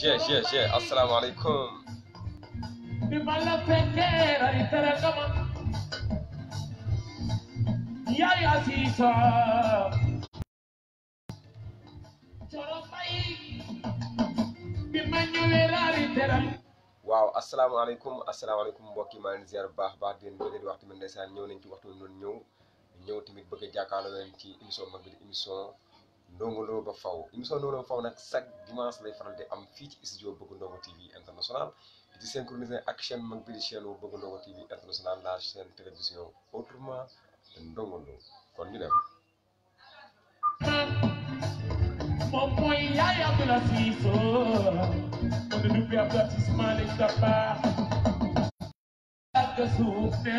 je asalaamaaleykum. bi ma la fekkee rari tere nga ma yaay Asiisa coro bay bi ma ñëwee rari tere. waaw asalaamaaleykum mbokk yi maa ngi ziar bu baax di leen bëgg di wax tamit ndeysaan ñëw nañ ci waxtu bi noonu ñëw tamit bëgg a jàkkaarloo leen ci émission mag bi di émission Ndongo Lo ba faw émission Ndongo Lo ba faw nag chaque dimanche lay faral di am fii ci studio Bëgg Ndongo TV international di synchronisé ak chaîne mag bi di chaîne wu Bëgg Ndongo TV international la chaîne télévision autrement de Ndongo Lo kon ñu dem. moom mooy yaay Abdoul Aziz on ne nous fait applaudissement les tabac ak suuf ne.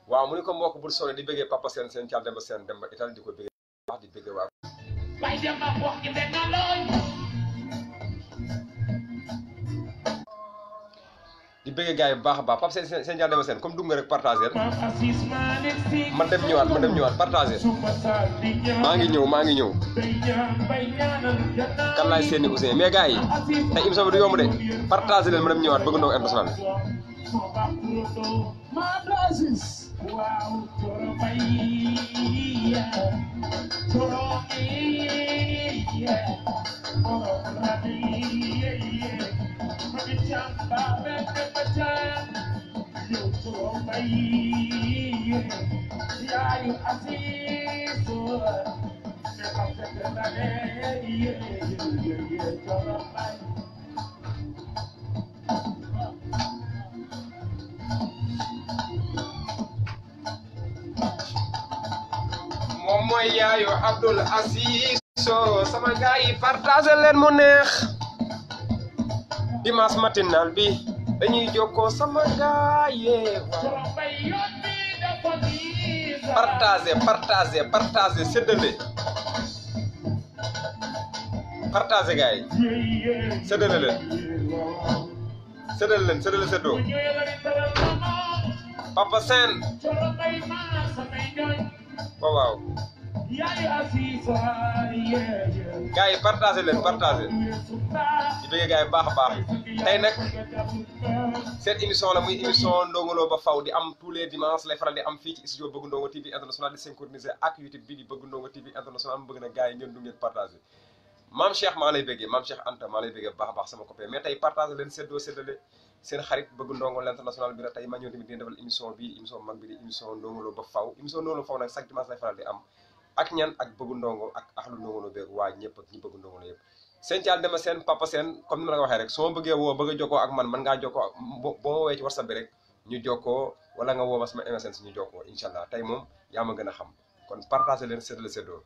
waaw mu ne ko mbokk bul sonné di bëggee Papa Sène Thial Demba Sène Demba Italie di ko bëggee wax di bëggee waa. bay dem ak wax gi benn looy. di bëggee gars yi bu baax a baax Papa Sène Thial Demba Sène comme dugg nga rek partagé man dem ñëwaat partagé maa ngi ñëw kan laay seeni Ousseyn mais gars yi tey émission bi du yomb de partagé leen ma dem ñëwaat Bëgg Ndongo international waaw coro bay coro coro rabi mami chamba bebe bachan yo coro bay yayu Aziz me pasa que la coro bay. moom mooy yaayu Abdoul Aziz sama gars yi partagé leen mu neex dimanche matinal bi dañuy jokkoo sama gars yi partagé séddale partagé gars yi séddale leen séddoo Papa Sène waaw gars yi partagé leen di bëgg gars yi baax a baax tey nag cette émission la muy émission Ndongo Lo ba faw di am tous les dimanches lay faral di am fii ci studio Bëgg Ndongo TV international di synchronisé ak YouTube bi di Bëgg Ndongo TV international mu bëgg na gars yi ngeen du ngeen partagé Mame Cheikh maa lay bëggee Mame Cheikh Anta maa lay bëggee baax a baax sama copain mais tey partagé leen séddale seen xarit Bëgg Ndongo l'international bi la tey ma ñëw tamit di defal émission bi émission mag bi di émission Ndongo Lo ba faw émission Ndongo Lo faw nag chaque dimanche lay faral di am ak ñan ak Bëgg Ndongo ak axlu Ndongo Lo beeg waa ñëpp ak ñi Bëgg Ndongo Lo yëpp Sène Thial Demba Sène Papa Sène comme ni ma la ko waxee rek soo ma bëggee woo bëgg a jokkoo ak man mën ngaa jokkoo boo ma woowee ci WhatsApp bi rek ñu jokkoo wala nga woo ma sama MSN si ñu jokkoo incha allah tey moom yaa ma gën a xam kon partagé leen séddale séddoo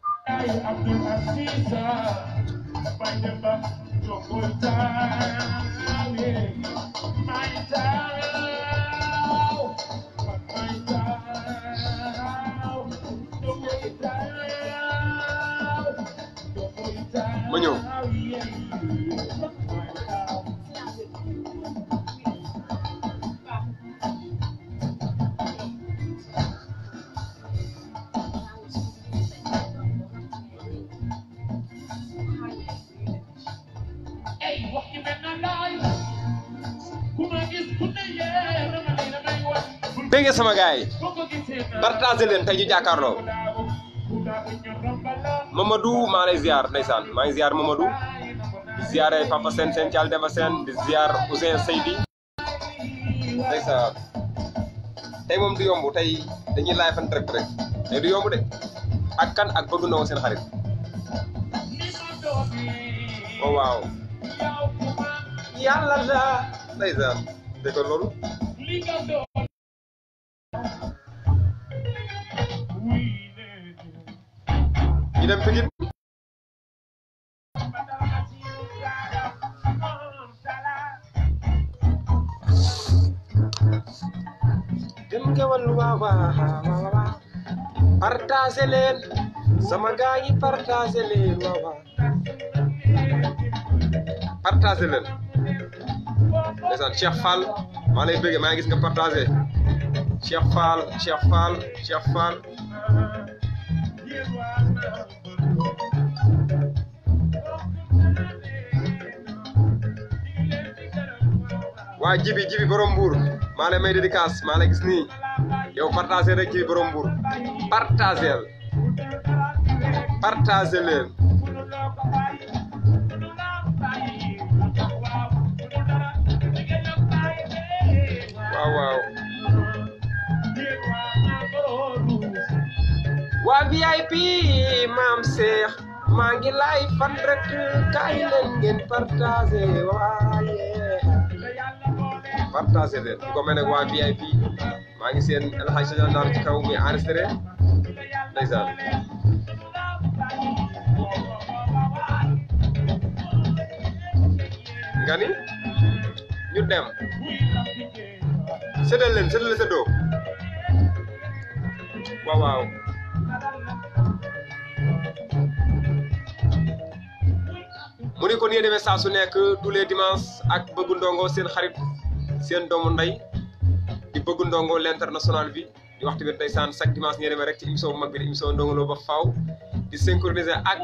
ma ñëw bëgg sama gars yi partagé leen tey ñu jàkkaarloo Mamadou maa lay ziar ndeysaan maa ngi ziar Mamadou di ziare Papa Sène Thial Demba Sène di ziar Ousseyn Seydi ndeysaan tey moom du yomb tey dañuy laaj fan rek tey du yomb de ak kan ak Bëgg Ndongo seen xarit waaw yàlla la ndeysaan dégg loolu ñu dem Pikine dem gewal waaw partagé leen sama gars yi partagé leen waaw partagé leen ndeysaan Cheikh Fall maa lay bëgg maa ngi gis nga partagé Cheikh Fall waa jibi borom Mbour maa lay may dédicace maa lay gis nii yow partagé rek jibi borom Mbour partagé leen waaw waa VIP maam Cheikh maa ngi lay fan rek kaay leen ngeen partagé waaye partagé leen bu ko mel ne waa VIP maa ngi seen El Hadj Sadio Ndar ci kaw muy enregistré ndeysaan nga ni ñu dem séddale leen séddoo waaw mu ni ko nii demee saa su nekk tous les dimanches ak Bëgg Ndongo seen xarit seen doomu ndey di Bëgg Ndongo l'international bi di waxtu bi ndeysaan chaque dimanche nii demee rek ci émission bu mag bi di émission Ndongo Lo ba faaw di synchroniser ak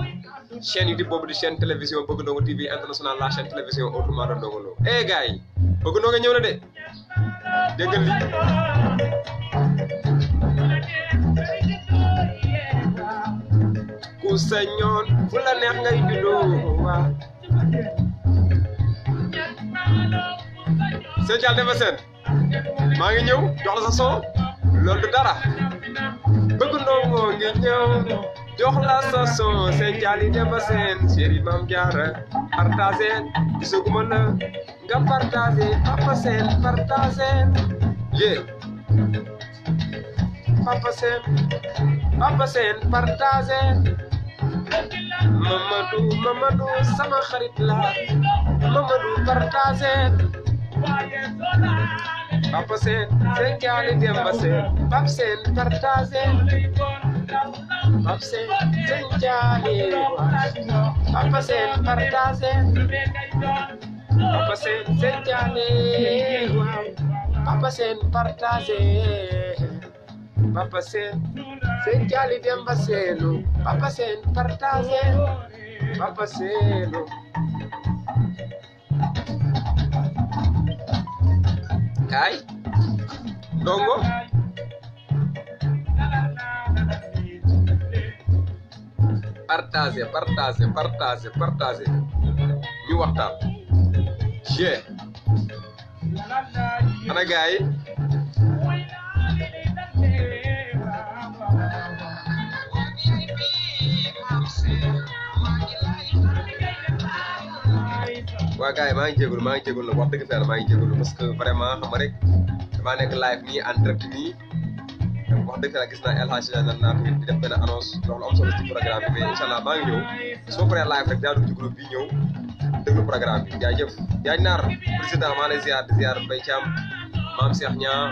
chaîne YouTube boobu di chaîne télévision Bëgg Ndongo TV international la chaîne télévision autrement de Ndongo Lo gars yi Bëgg Ndongo ñëw na de déggal li ku sañoon fu la neex ngay juddoo waa seen Thial Demba Sène maa ngi ñëw jox la sa son loolu du dara Bëgg Ndongo ngi ñëw jox la sa son seen Thial Demba Sène chéri Mame Diarra partagé gisaguma la nga partagé Papa Sène partagé yé Papa Sène partagé Mamadou sama xarit la Mamadou partagé Papa Sène seen Thial Demba Sène Papa Sène partagé Papa Sène seen Thial Papa Sène partagé Papa Sène seen Thial Papa Sène partagé Papa Sène seen Thial Demba Sène Papa Sène partagé Papa Sène kay Ndongo partagé ñu waxtaan je ana gaay waa gars yi maa ngi jégalu nag wax dëgg fa yàlla maa ngi jégalu parce que vraiment xam nga rek damaa nekk live nii en direct nii wax dëgg fa yàlla gis naa El Hadj Sadio Ndar tamit di def benn annonce loolu am solo ci programme bi mais incha allah maa ngi ñëw soo paree live rek daa dugg ci groupe bi ñëw déglu programme bi jaajëf Diagne Naar président maa lay ziar di ziar Mbaye Thiam Mame Cheikh Niang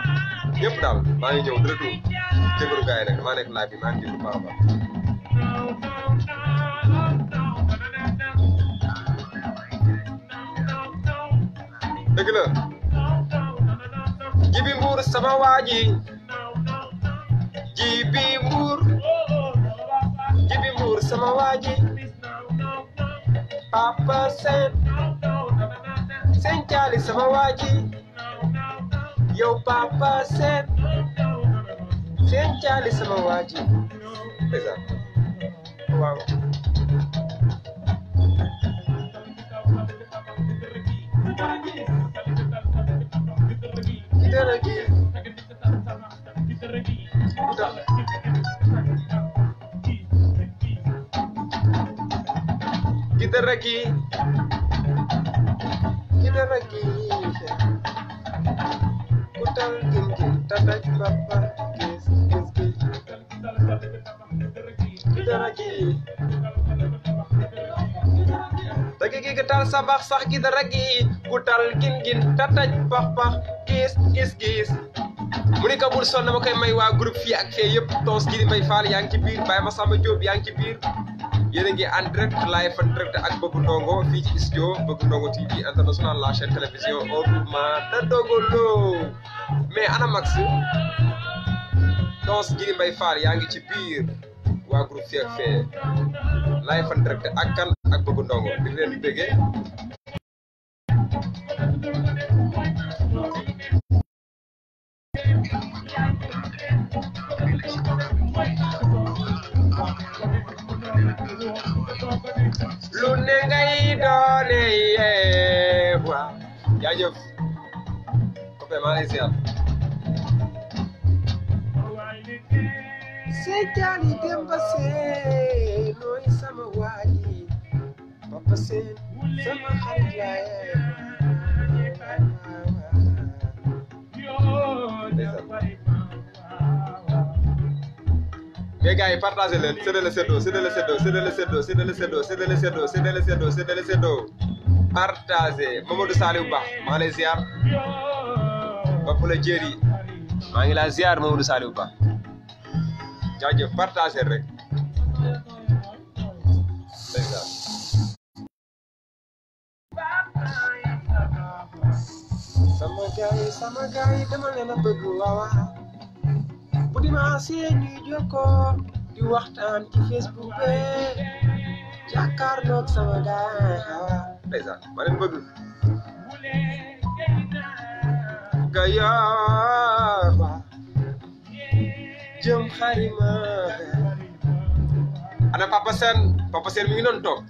ñëpp daal maa ngi ñëw di retour jégalu gars yi nag damaa nekk live bi maa ngi jégalu baax a baax dëgg la Jibi Mbour sama waa ji Jibi Mbour sama waa ji Papa Sène seen Thial sama waa ji yow Papa Sène seen Thial sama waa ji waaw Kidaragi kutal gin tatak papa kis Kidaragi dagi ketal sabak sax Kidaragi kutal gin tatak papa kis mu ni ka bul sonn dama koy may waa groupe fii ak fee yëpp tons gi di Mbaye Fall yaa ngi ci biir Baye Massamba Diop yaa ngi ci biir yéen a ngi en direct live en direct ak Bëgg Ndongo fii ci studio Bëgg Ndongo TV international la chaîne télévision autrement de Ndongo Lo mais ana Max tons gi di Mbaye Fall yaa ngi ci biir waa groupe fii ak fee live en direct ak kan ak Bëgg Ndongo di leen bëggee lu ne ngay doone yeewa jaajëf coppe maa lay ziar Sejali Demba Seen nooy sama waaji Papa Seen sama xarit laaye mais gars yi partagé leen séddale séddoo partagé Mamadou Saliou Ba maa ngi lay ziar Papa la Jéeri maa ngi lay ziar Mamadou Saliou Ba jaajëf partagé rek sama gaay dama leen a bëgg waawa bu dimanche ñuy jokkoo di waxtaan ci Facebook be jàkkaarloog sama gaay waawa ndeysaan ma leen bëgg gaya jëm xarima ana Papa Sène mi ngi doon toog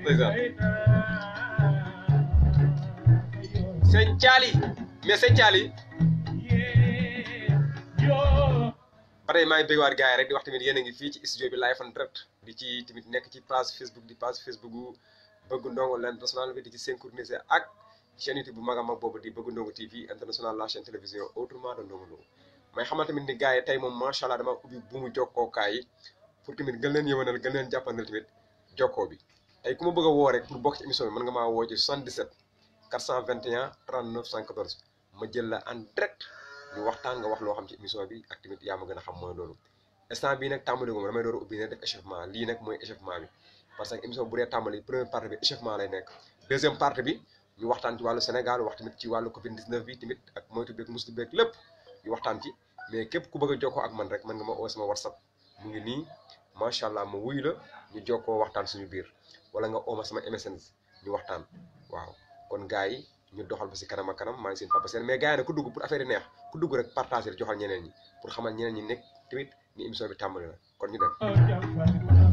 ndeysaan Sëñ Thiali mais Sëñ Thiali pare maa ngi bëgg waat gars yi rek di wax tamit yéen a ngi fii ci studio bi live en direct di ci tamit nekk ci page Facebook gu Bëgg Ndongo l'international bi di ci synchroniser ak chaîne YouTube bu mag a mag boobu di Bëgg Ndongo TV international la chaîne télévision autrement de Ndongo Lo may xamal tamit ni gars yi tey moom macha allah dama ubbi bu mu jokkookaay yi pour tamit gën leen yëwanal gën leen jàppandal tamit jokkoo bi tey ku ma bëgg a woo rek pour bokk ci émission bi mën nga maa woo ci 77 421 39 114 ma jël la en direct ñu waxtaan nga wax loo xam ci émission bi ak tamit yaa ma gën a xam mooy loolu instant bii nag tàmbali ko damay door a ubbi ne def échauffement lii nag mooy échauffement bi parce que émission bu dee tàmbali première partie bi échauffement lay nekk deuxième partie bi ñu waxtaan ci wàllu Sénégal wax tamit ci wàllu Covid 19 bi tamit ak moytu beeg muslu beeg lépp ñu waxtaan ci mais képp ku bëgg a jokkoo ak man rek mën nga ma oo sama WhatsApp mu ngi nii macha allah ma wuyu la ñu jokkoo waxtaan suñu biir wala nga oo ma sama MSN ñu waxtaan waaw kon gars yi ñu doxal ba si kanam ak kanam maa ngi seen Papa Sène mais gars yi nag ku dugg pour affaire yi neex ku dugg rek partager joxal ñeneen ñi pour xamal ñeneen ñi nekk tamit ni émission bi tàmbali na kon ñu dem.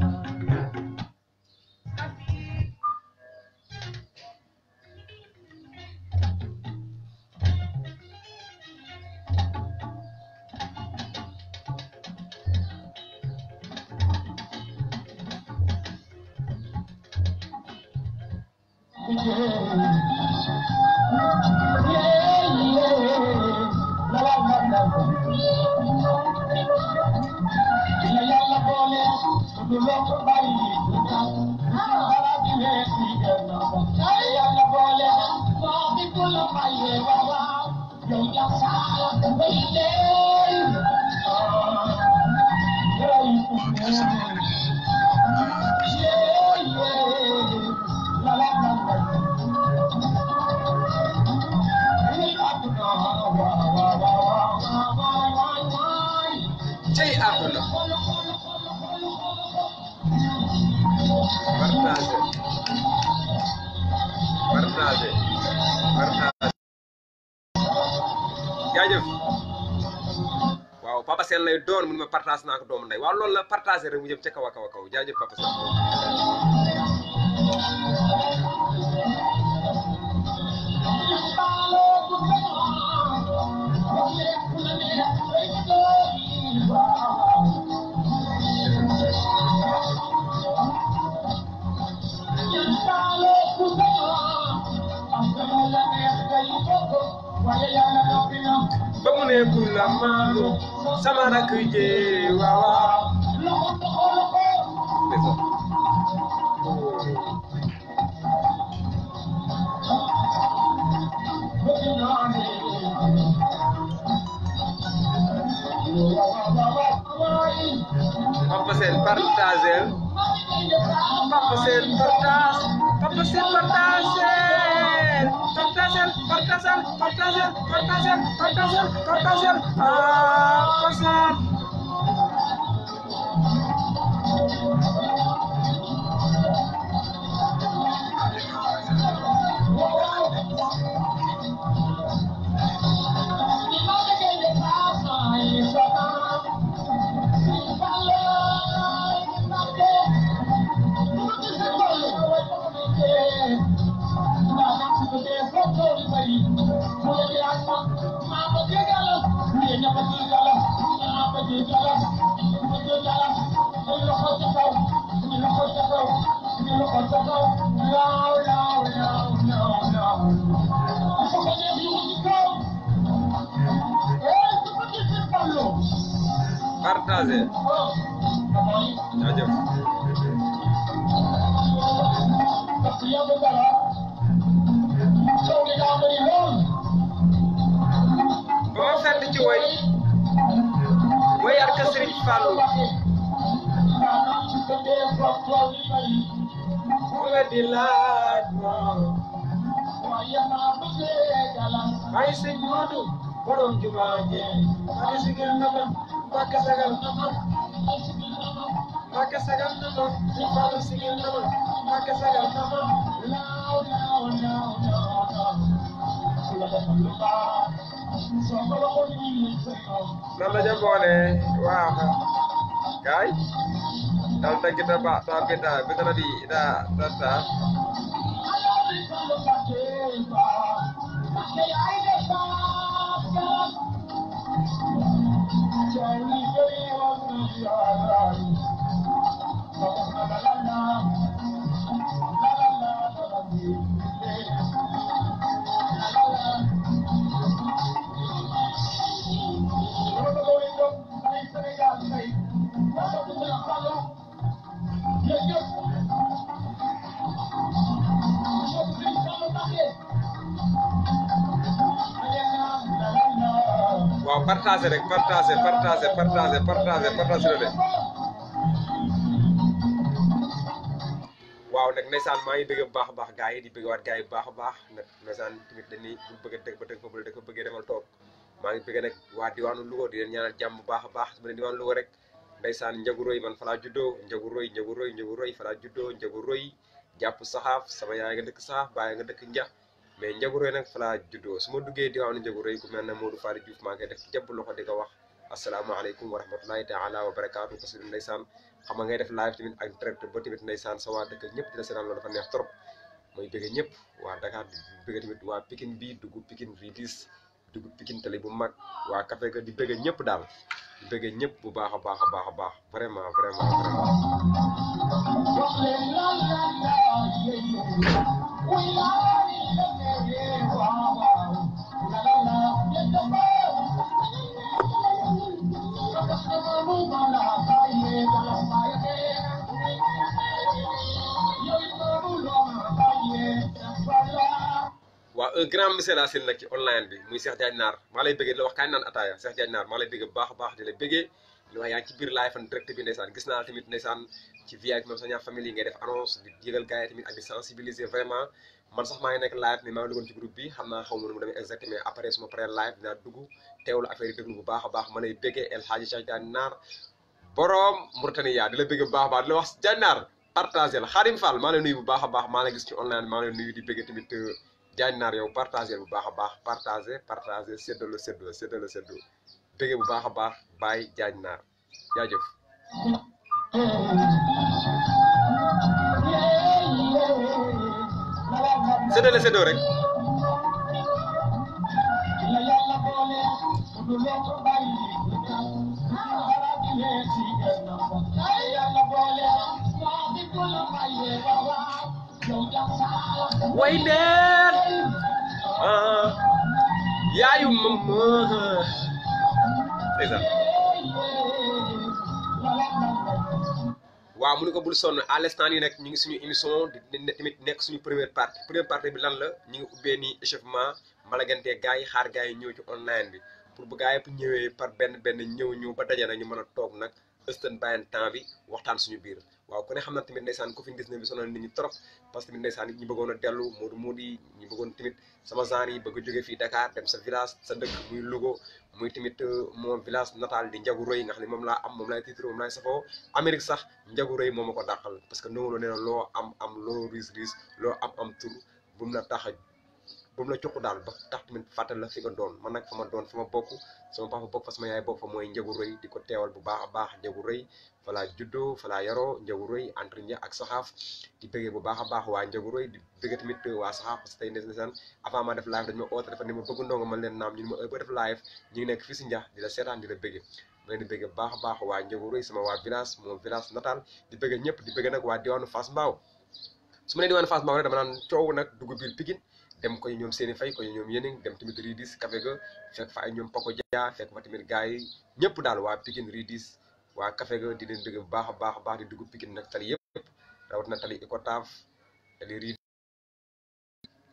jaajëf waaw Papa Sène lay doon mun ma partage naa ko doomu ndey waaw loolu la partager rek mu jëm ca kaw a kaw a kaw jaajëf Papa Sène ba mu ne kula maalo sama rakk je waaw Papa Sène partager Papa Sène partage Papa Sène partager Papa Sène partagé jaajëf ba ma fenn ci woy ak Serigne Fallou wala di laaj ay sëñ Modou borom jumaa ji ay sigil na ma Mbàkke sagal na ma Mbàkke sagal na ma Serigne Fallou sigil na ma Mbàkke sagal na ma nan la jabone waaw kay dal ta kita ba ta beta di da ta waaw partagé rek partagé de waaw nag ndeysaan maa ngi bëgg bu baax a baax gars yi di bëgg waat gars yi bu baax a baax nag ndeysaan tamit dañuy bu bëgg a dëgg ba dëgg foofu la da ko bëggee demal toog maa ngi bëgg nag waa diwaanu Louga di leen ñaanal jàmm bu baax a baax su ma ne diwaanu Louga rek ndeysaan Njagu Roy man fa laa juddoo Njagu Roy fa laa juddoo Njagu Roy jàpp saxaaf sama yaay nga dëkk saxaaf baay nga dëkk nja mais Njagu Roy nag fa laa juddoo su ma duggee diwaanu Njagu Roy ku mel ne Modou Fari Diouf maa ngi def jàpp loxo di ko wax asalaamaaleykum wa rahmatulahi taala wa barakaatu parce que ndeysaan xam nga ngay def live tamit ak direct ba tamit ndeysaan sa waa dëkk ñëpp dina seetaan loolu dafa neex trop mooy bëgg ñëpp waa Dakar di bëgg tamit waa Pikine bii dugg Pikine Ridis dugg Pikine tali bu mag waa café ga di bëgg ñëpp daal di bëgg ñëpp bu baax a baax vraiment waaw un grand monsieur la sil nag ci online bi muy Cheikh Diagne Naar maa lay bëggee di la wax kaay naan ataaya Cheikh Diagne Naar maa lay bëggee bu baax a baax di la bëggee li wax yaa ngi ci biir live fan direct bi ndeysaan gis naa tamit ndeysaan ci VIP même sa ñaar famille yi ngay def annonce di yëgal gars yi tamit ak di sensibiliser vraiment man sax maa ngi nekk live mais maa ngi duggoon ci groupe bi xam naa xaw ma nu mu demee exactement mais après suma paree live dinaa dugg teewlu affaire yi déglu bu baax a baax ma lay bëggee El Hadji Cheikh Diagne Naar borom Mauritania di la bëggee bu baax a baax di la wax Diagne Naar partagé la Khadim Fall maa lay nuyu bu baax a baax maa lay gis ci online maa lay nuyu di bëggee tamit Diagne Naar yow partagé bu baax a baax partagé séddoo bëggee bu baax a baax Baye Diagne Naar jaajëf séddoo rek way neen yaayu mama waaw mu ne ko bul sonn à l'instant nii nag ñu ngi suñu émission di tamit nekk suñu première partie bi lan la ñu ngi ubbee nii échauffement malagante gars yi xaar gars yi ñëw ci online bi pour bu gars yi ñëwee par benn ñëw ba daje nag ñu mën a toog nag ëstan bàyyen temps bi waxtaan suñu biir waaw ku ne xam na tamit ndeysaan Covid-19 bi sonal nit ñi trop parce que tamit ndeysaan nit ñi bëggoon a dellu Modou ñi bëggoon tamit sama genre yi bëgg a jóge fii Dakar dem sa village sa dëkk muy Louga muy tamit mon village natal di Njagu Roy nga xam ne moom laa am moom laay titre moom laay safoo Amérique sax Njagu Roy moo ma ko dàqal parce que nonga loo nee na loo am loo riis loo am tur bu mu la tax bu mu la cuq daal ba tax tamit fàttal la fi nga doon man nag fa ma doon fa ma bokk sama papa bokk fa sama yaay bokk fa mooy Njagu Roy di ko teewal bu baax a baax Njagu Roy fa laa juddoo fa laa yaroo Njagu Roy entre Nja ak Saxaaf di bëggee bu baax a baax waa Njagu Roy di bëggee tamit waa Saxaaf parce que tey ndeysaan avant ma def live dañu ma oote dafa ne ma bëgg ndongo man leen naam ñu ne ma ba def live ñu ngi nekk fii si Nja di la seetaan di la bëggee ma leen di bëggee bu baax a baax waa Njagu Roy sama waa village mon village natal di bëggee ñëpp di bëggee nag waa diwaanu Fass Mbao su ma nee diwaanu Fass Mbao rek dama naan coow nag dugg biir Pikine dem ko ñoom seeni fay ko ñoom yéen dem tamit Ridis café ga fekk fa ay ñoom Pako Dia fekk fa tamit gars yi ñëpp daal waa Pikine Ridis waa café ga di leen bëgg bu baax a baax di dugg Pikine nag tali yëpp rawat na tali Icotaf tali ri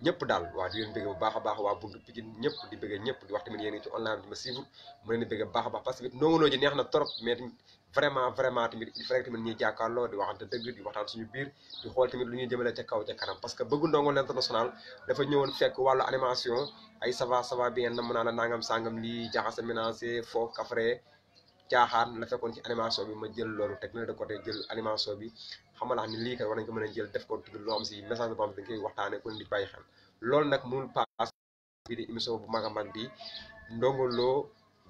ñëpp daal waaw di leen bëgg bu baax a baax waa buntu Pikine ñëpp di bëgg ñëpp di wax tamit yéen ci online di ma suivre mu leen di bëgg bu baax a baax parce que Ndongo Lo ji neex na trop mais vraiment tamit il faut tamit ñuy jàkkaarloo di waxante dëgg di waxtaan suñu biir di xool tamit lu ñuy jëmale ca kaw ca kanam parce que bëgg Ndongo Lo International dafa ñëwoon fekk wàllu animation ay ça va bien na mën naa la nangam sangam lii jaxase mélancé foo kafre caaxaan la fekkoon ci animation bi ma jël loolu teg na de côté jël animation bi xam nga ni lii kat war nañ ko mën a jël def ko tamit loo xam si message boo xam dañ koy waxtaanee kon di bàyyi xel loolu nag mënul paas bi di émission bu mag a mag bi Ndongo Lo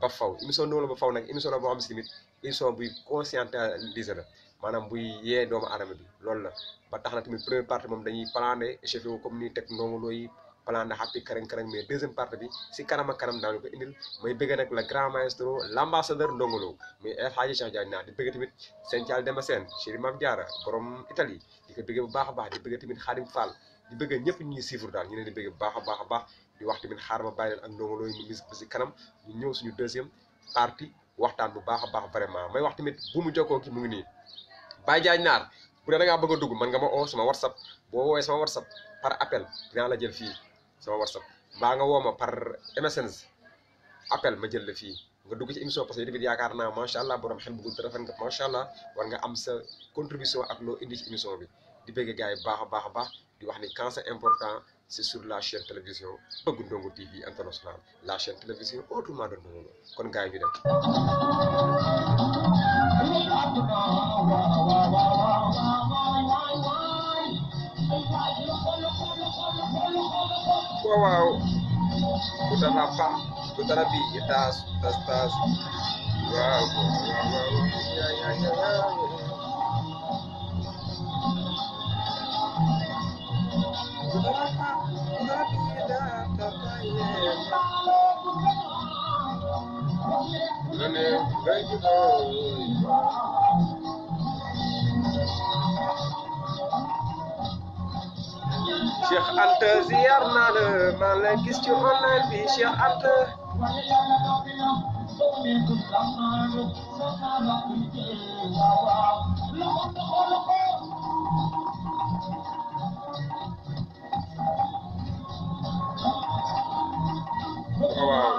ba faw émission Ndongo Lo ba faw nag émission la boo xam si tamit émission buy conscientiser la maanaam buy yee doomu aadama bi loolu la ba tax na tamit première partie moom dañuy plané échauffé wu comme ni teg Ndongo Lo yi plané happy karang mais deuxième partie bi si kanam ak kanam daanu ko indil may bëgg nag le grand maestro l'ambassadeur Ndongo Lo muy El Hadji Cheikh Diagne Naar di bëgg tamit Sène Thial Demba Sène Chéri Mame Diarra borom Italie di ko bëgg bu baax a baax di bëgg tamit Khadim Fall di bëgg ñëpp ñu ñuy suivre daal ñu leen di bëgg bu baax a baax di wax tamit xaar ma bàyyi leen ak Ndongo Lo yi mu mis ba si kanam ñu ñëw suñu deuxième partie waxtaan bu baax a baax vraiment may wax tamit bu mu jokkoo ki mu ngi nii Baye Diagne Naar bu dee da ngaa bëgg a dugg mën nga ma oo sama WhatsApp boo woowee sama WhatsApp par appel dinaa la jël fii sama WhatsApp mbaa nga woo ma par MSN appel ma jël la fii nga dugg ci émission parce que tamit yaakaar naa macha allah borom xel bu gudd te rafet nga macha allah war nga am sa contribution ak loo indi ci émission bi di bëgg gars yi baax a baax di wax ni quand c'est important c'est sur la chaîne télévision Bëgg Ndongo TV International la chaîne télévision autrement de Ndongo Lo kon gars yi ñu dem. Wow, udah apa? Udah lebih tas. Wow, ya. Cheikh Anta ziar naa la maa ngi lay gis ci online bi Cheikh Anta waaw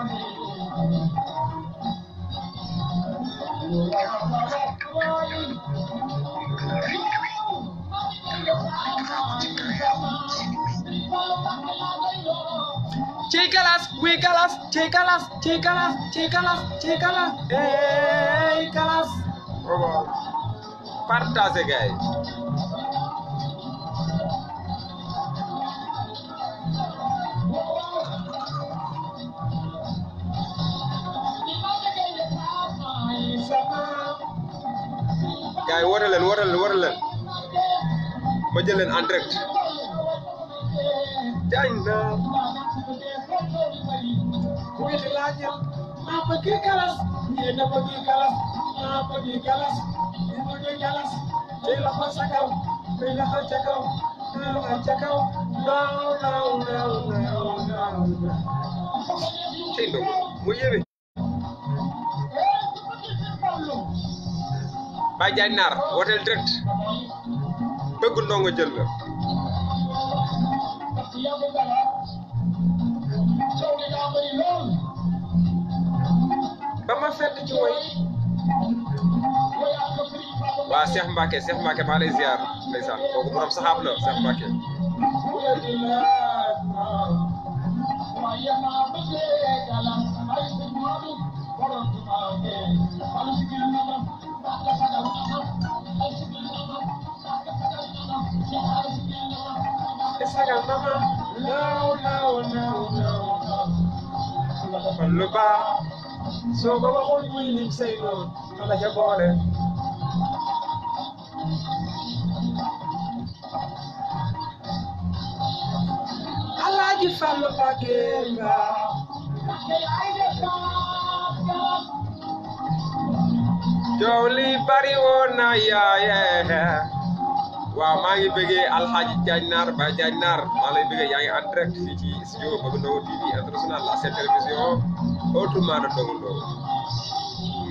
Chikalas, we kalas, chikalas, hey kalas. Oh, partage guys. Guys, water leen. Ma jël leen en direct. Diagne kuy laajal ma bëgg kalas yéen a bëgg kalas ma bëgg kalas yéen a bëgg kalas tey la fa sa kaw tey la fa ca kaw no tey Ndongo mu yéeme Baye Diagne Naar wooteel direct Bëgg Ndongo jël la ba ma fekk ci woy waa Cheikh Mbacke maa lay ziar ndeysaan kooku borom saxaab la Cheikh Mbacke sagal mama no lu baax soo ko waxoon muy lim say noon la ca boole Alaaji Fallu Mbàkke nga coow li bari woon na yaaye waaw maa ngi bëggee Alxaaji Diagne Naar Baye Diagne Naar maa lay bëggee yaa ngi en direct fii ci studio Bëgg Ndongo TV International la chaîne télévision autrement de Ndongo Lo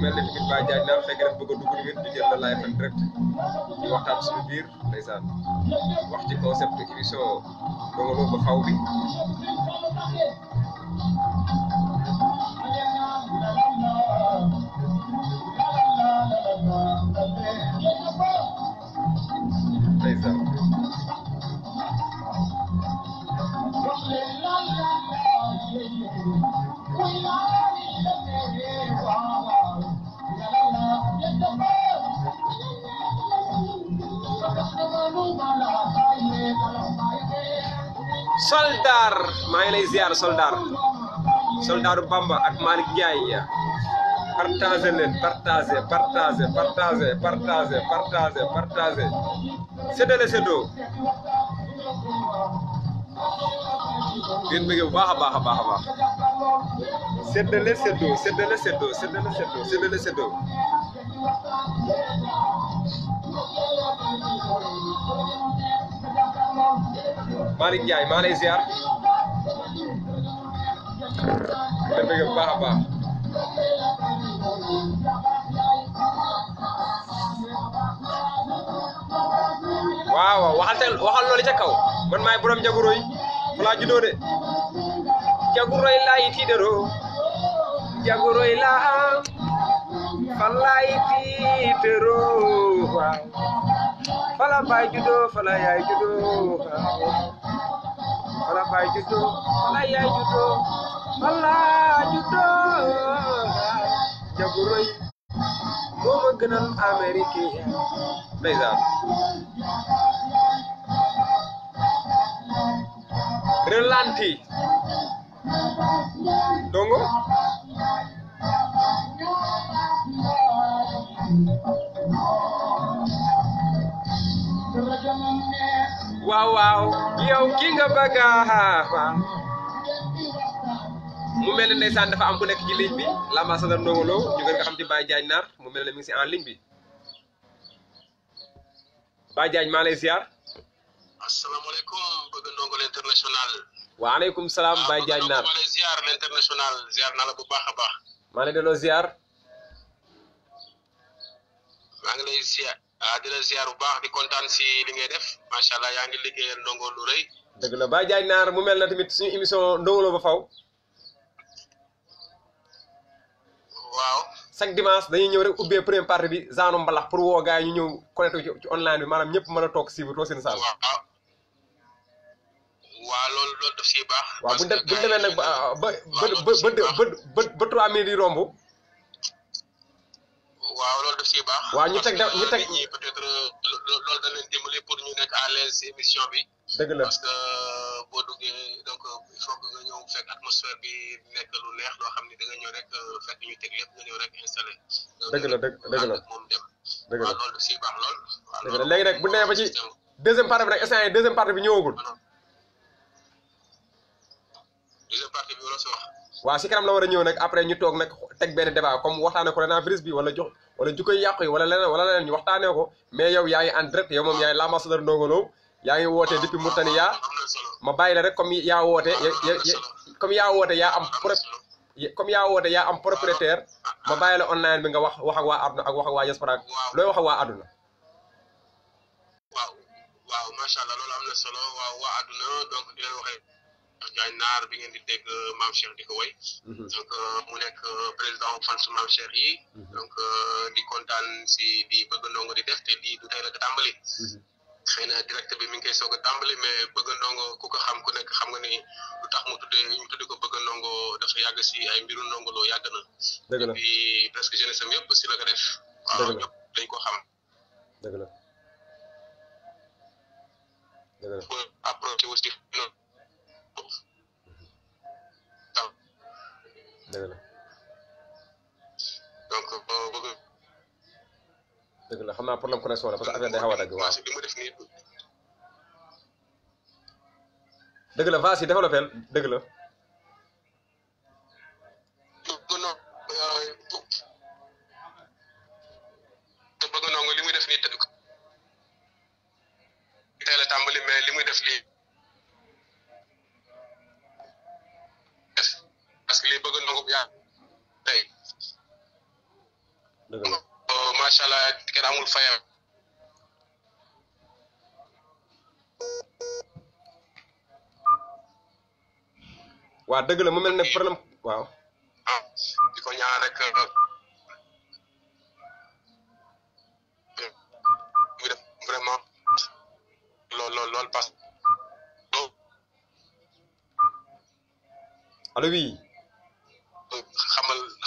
mel ni tamit Baye Diagne Nar fekk def bëgg a dugg tamit ñu jël la live en direct ñu waxtaan suñu biir ndeysaan wax ci concept émission Ndongo Lo ba faw bi ndeysaan Soldar maa ngi lay ziar soldaru Bamba ak Malick Ndiaye partagé leen partagé séddale séddoo ngeen bëgg bu baax a baax séddale séddoo Malick Ndiaye maa lay ziar ngeen bëgg bu baax a baax waaw waxal loolu ca kaw man maay borom jaguroy fa laa juddoo de jaguroy laay tiitaroo jaguroy laa fa laay tiitaroo waaw fa la baay juddoo fa la yaay juddoo fa la baay juddoo fa la yaay juddoo fa la juddoo jaguroy moo ma gënal Amérique ndeysaan relanti Ndongo waaw yow ki nga bëgg mu mel ne ndeysaan dafa am ku nekk ci ligne bi l'ambassadeur Ndongo Lo ñu gën nga xam ci Baye Diagne Nar mu mel ne mi ngi si en ligne bi Baye Diagne maa lay ziar. asalaamaaleykum bëgg Ndongo Lo international. waaleykum salaam Baye Diagne Nar maa lay ziar l'international ziar naa la bu baax a baax. maa ngi delloo ziar. maa ngi lay ziar di la ziar bu baax di kontaan si li ngay def macha allah yaa ngi liggéeyal Ndongo lu rëy. dëgg la Baye Diagne Nar mu mel na tamit suñu émission Ndongo Lo ba faw waaw chaque dimanche dañuy ñëw rek ubbee première partie bi zaanu mbalax pour woo gars yi ñu ñëw connecté ci online bi maanaam ñëpp mën a toog si bu toog seen saal. waaw loolu daf siy baax. waaw bu demee nag ba 3 minutes yi romb. waaw loolu daf siy baax. waaw ñu teg ñi peut-être loolu da leen dimbali pour ñu nekk à l'aise si émission bi. dëgg la parce que boo duggee donc il faut que nga ñëw fekk atmosphère bi nekk lu neex loo xam ne da nga ñëw rek fekk ñu teg lépp nga ñëw rek installé. dëgg la moom dem. dëgg la waaw loolu daf siy baax lool. dëgg la léegi nag bu demee ba ci deuxième partie bi nag instant yii deuxième partie bi ñëwagul. deuxième partie bi wala si wax. waaw si kanam la war a ñëw nag après ñu toog nag teg benn débat comme waxtaanee coronavirus bi wala jukkoy yàqu yi wala leneen ñu waxtaanee ko mais yow yaa ngi en direct yow moom yaay l'ambassadeur Ndongo Lo yaa ngi wootee depuis Mauritania ma bàyyi la rek comme yaa woote yaa am propriétaire ma bàyyi la online bi nga wax ak waa àdduna ak wax ak waa diaspora looy wax ak waa àdduna. waaw macha allah loolu am na solo waaw waa àdduna donc di leen waxee Diagne Nar bi ngeen di dégg Mame Cheikh di ko woy donc mu nekk président fan su Mame Cheikh yi donc di kontaan si di bëgg Ndongo di def te di du tey la tàmbali xëy na direct bi mi ngi koy soog a tàmbali mais bëgg Ndongo ku ko xam ku nekk xam nga ni lu tax ñu tudde ko bëgg Ndongo dafa yàgg si ay mbiru Ndongo Lo yàgg na depuis presque jeunesse am yëpp si la ko def waaw ñëpp dañ ko xam dëgg la pour approcher aussi dëgg la donc bëgg dëgg la xam naa problème connexion la parce que affaire day xaw a dagg waaw li mu def nii dëgg la vas-y développé dëgg la te bëgg Ndongo li muy def nii teel a tàmbali mais li muy def lii parce que lii bëgg Ndongo bu yaa tey dëgg la macha allah kenn amul fayam. waa dëgg la mu mel ne problème waaw. di ko ñaan rek muy def vraiment lool parce que allo oui.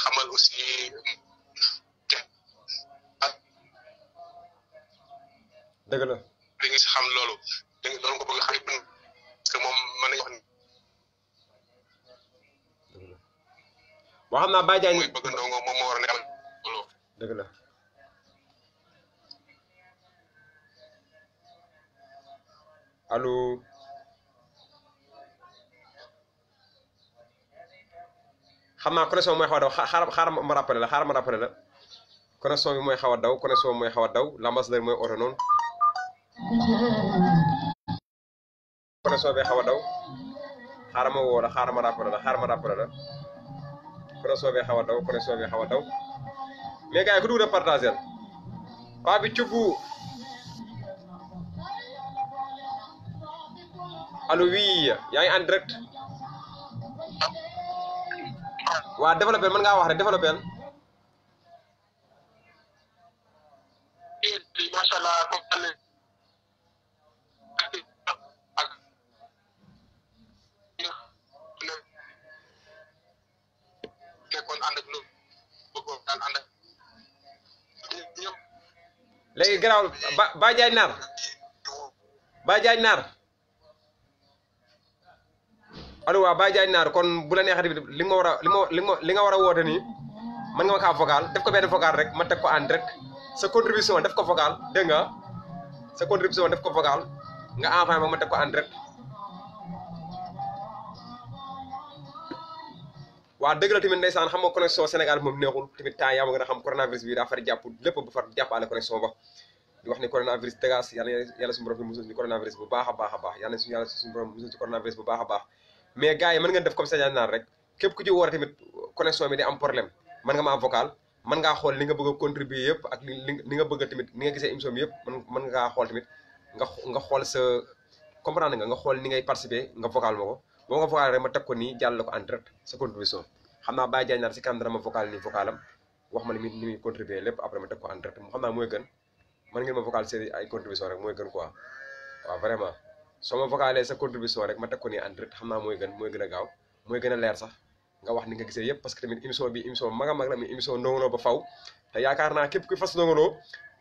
xamal aussi dëgg la. li nga si xam loolu loolu ko bëgg xam parce que moom mën nañu wax ni. waa xam naa Baye Diagne mooy bëgg ndongo moom moo war a nekkal loolu. dëgg la. allo. xam naa connexion mooy xaw a daw xaaral ma rappelé la connexion bi mooy xaw a daw connexion bi mooy xaw a daw l'ambassadeur mooy oto noonu connexion bi xaw a daw xaaral ma woo la xaaral ma rappelé la connexion bi xaw a daw mais gars yi ku dugg na partagé paa bi cubbu allo oui yaa ngi en direct waa développé mën ngaa wax rek développé macha allah nekkoon ànd ak lu bëggoon daan ànd ak ñëpp. léegi garaaw Baye Diagne Naar allo waaw Baye Diagne Naar kon bu la neexee tamit li nga war a woote nii mën nga ma kaa vocal def ko benn vocal rek ma teg ko en direct sa contribution def ko vocal dégg nga sa contribution def ko vocal nga envoyé ma teg ko en direct waa dëgg la tamit ndeysaan xam nga connexion Sénégal moom neexul tamit temps yaa ma gën a xam coronavirus bi daa far jàpp lépp bu far jàppale connexion ba di wax ni coronavirus dégage yàlla suñu borom fi musul ci coronavirus bu baax a baax yàlla suñu borom musul ci coronavirus bu baax a baax mais gars yi mën ngeen def comme ça naan rek képp ku ci woote tamit connexion bi di am problème mën nga ma am vocal mën ngaa xool li nga bëgg a contribuer yëpp ak li nga bëgg a tamit ni nga gisee émission bi yëpp mën ngaa xool tamit nga xool sa comprendre nga xool ni ngay participer nga vocal ma ko boo nga vocal rek ma teg ko nii jàll ko en direct sa contribution xam naa Baye Diagne Naar si kanam dana ma vocal nii vocalam wax ma ni muy contribuer lépp après ma teg ko en direct xam naa mooy gën mën ngeen ma vocal seen ay contribution rek mooy gën quoi waaw vraiment soo ma vocalee sa contribution rek ma teg ko nii en direct xam naa mooy gën a gaaw mooy gën a leer sax nga wax ni nga gisee yëpp parce que tamit émission bi émission mag a mag la mi émission Ndongo Lo ba faw te yaakaar naa képp kuy fas Ndongo Lo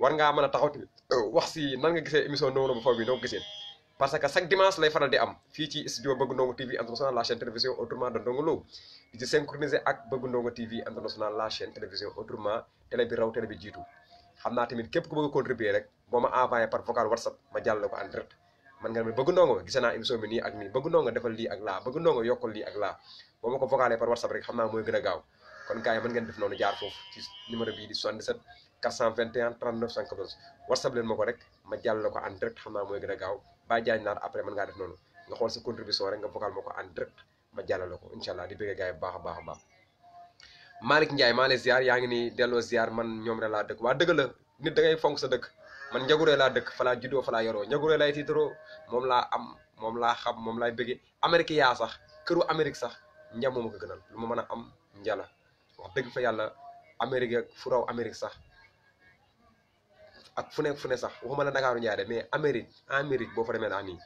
war ngaa mën a taxaw tamit wax si nan nga gisee émission Ndongo Lo ba faw bi noo ko gisee parce que chaque dimanche lay faral di am fii ci studio Bëgg Ndongo TV International la chaîne télévision autrement de Ndongo Lo di ci synchroniser ak Bëgg Ndongo TV International la chaîne télévision autrement télé bi raw télé bi jiitu xam naa tamit képp ku bëgg a contribuer rek boo ma envoyé par vocal WhatsApp ma jàll ko en direct man nga ne Bëgg Ndongo gisee naa émission bi nii ak nii Bëgg Ndongo defal lii ak laa Bëgg Ndongo yokkal lii ak laa boo ma ko vocalé par WhatsApp rek xam naa mooy gën a gaaw kon gars yi mën ngeen def noonu jaar foofu ci numéro bii di 77 421 39 114 WhatsApp leen ma ko rek ma jàll ko en direct xam naa mooy gën a gaaw Baye Diagne Naar après mën ngaa def noonu nga xool sa contribution rek nga vocal ma ko en direct ma jàllale ko incha allah di bëggee gars yi bu baax a baax a baax Malick Ndiaye maa lay ziar yaa ngi nii delloo ziar man ñoom rek laa dëkk waa dëgg la nit da ngay fonk sa dëkk man njaguree laa dëkk fa laa juddoo fa laa yoroo njaguree lay tiitaroo moom laa am moom laa xam moom laay bëggee Amérique yaa sax këru Amérique sax nja moom ko gënal lu ma mën a am njala wax dëgg fa yàlla Amérique ak fu raw Amérique sax ak fu ne sax waxuma la Dakaaru Njaay de mais Amérique boo fa demee naa nii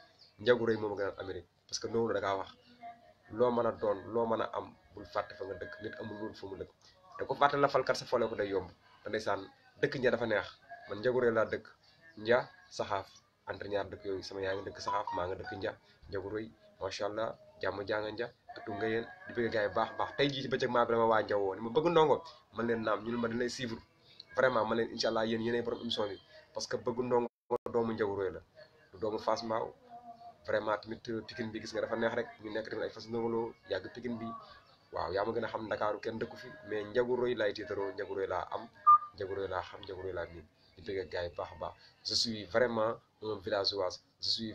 njaguree moom a gënal Amérique parce que noonu da ngaa wax loo mën a doon loo mën a am bul fàtte fa nga dëkk nit amul loolu fa mu dëkk te ko fàtte la falkat sa fole ko day yomb te ndeysaan dëkk nja dafa neex man njaguree laa dëkk nja saxaaf entre ñaar dëkk yooyu sama yaa ngi dëkk saxaaf maa nga dëkk nja njaguree macha allah jàmm janga nja ëttu nga yéen di bëgg gars yi baax tey jii ci bëccëg maa bi dama waa njawoo ni ma Bëgg Ndongo man leen naam ñun ma dañ lay suivre vraiment man leen incha allah yéenay borom émission bi parce que Bëgg Ndongo doomu njaguree la du doomu Fass Mbao vraiment tamit Pikine bi gis nga dafa neex rek ñu nekk tamit ay fas Ndongo Lo yàgg Pikine bi waaw yaa ma gën a xam Ndakaaru kenn dëkku fi mais njaguree laay tiitaroo njaguree laa am njaguree laa xam njaguree laa miin di bëgg gars yi baax a baax je suis vraiment un villageois je suis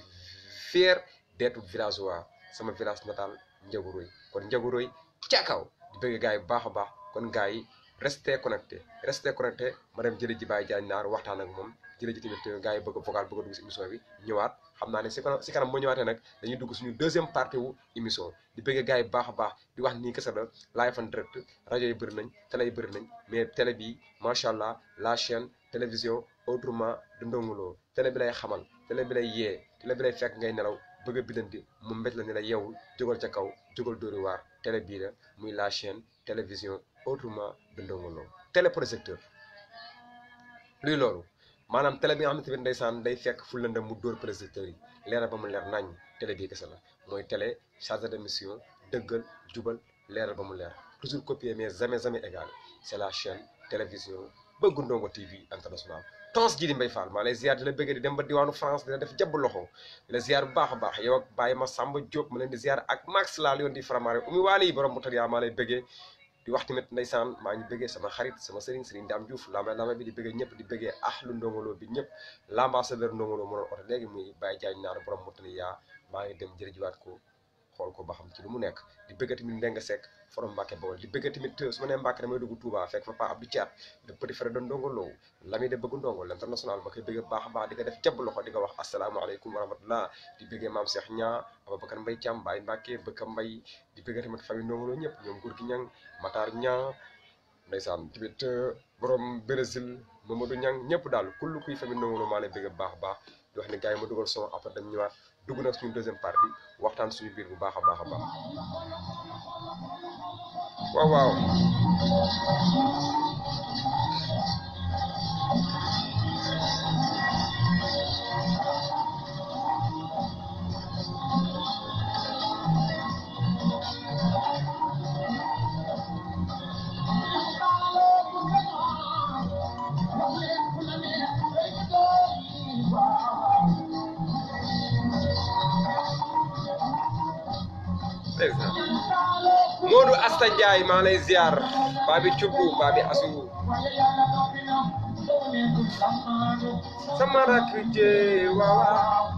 fier d'être villageois sama village natal njaguree kon njaguree ca kaw di bëgg gars yi baax a baax kon gars yi restez connecté ma dem jële ji Baye Diagne Naar waxtaan ak moom jële ji tamit gars yi bëgg a vocal bëgg a dugg si émission bi ñëwaat xam naa ne si kanam boo ñëwaatee nag dañuy dugg suñu deuxième partie wu émission di bëggee gars yi baax a baax di wax nii kese la live en direct rajo yi bëri nañ télé yi bëri nañ mais télé bi macha allah la chaîne télévision autrement de Ndongo Lo télé bi lay xamal télé bi lay yee télé bi lay fekk ngay nelaw bëgg a bidanti mu mbéj la ne la yeewul jógal ca kaw jógal dóori waar télé bii la muy la chaîne télévision autrement de Ndongo Lo téléprojecteur luy loolu maanaam télé bi nga xam ne tamit ndeysaan day fekk fu lëndëm mu dóor projecteur yi leeral ba mu leer nañ télé bii kese la mooy télé chargé d'émission dëggal jubal leeral ba mu leer toujours copier mais jamais égal c'est la chaîne télévision bëgg Ndongo TV international tons ji di Mbaye Fall maa lay ziar di la bëgg di dem ba diwaanu France dina def jàbb loxo di la ziar bu baax a baax yow ak Baye ma Samba Diop ma leen di ziar ak Max laa yoon di Faramare Oumy Waly yi borom Moutaria maa lay bëggee di wax tamit ndeysaan maa ngi bëggee sama xarit sama sëriñ Dame Diouf lama bi di bëggee ñëpp di bëggee ahlu Ndongo Lo bi ñëpp l'ambassadeur Ndongo Lo moo doon oto léegi muy Baye Diagne Naar borom Moutaria maa ngi dem jërëjiwaat ko xool ko ba xam ci lu mu nekk di bëgg tamit Ndenga Seck forom Mbacke Bawol di bëgg tamit su ma nee Mbacke damay dugg Touba fekk fa Pa Abdou Thiat le petit frère de Ndongo Lo lami de bëgg Ndongo l'international ma koy bëgg baax a baax di ko def jàbb loxo di ko wax asalaamaaleykum wa rahmatullah di bëggee maam Cheikh Nia Ababacar Mbaye Thiam Baye Mbacke Bëkka Mbaye di bëgg tamit famille Ndongo Lo ñëpp ñoom Gour gi Ñang Matar Nia ndeysaan tamit borom Brésil Mamadou Ñang ñëpp daal kullu kuy famille Ndongo Lo maa lay bëgg baax a baax di wax ne gars yi ma dugal son après dañ ñëwaat dugg nag suñu deuxième partie waxtaan suñu biir bu baax a baax waaw Modou Asta Ndiaye maa lay ziar Babi Thioub Babi Assou sama rakk je waaw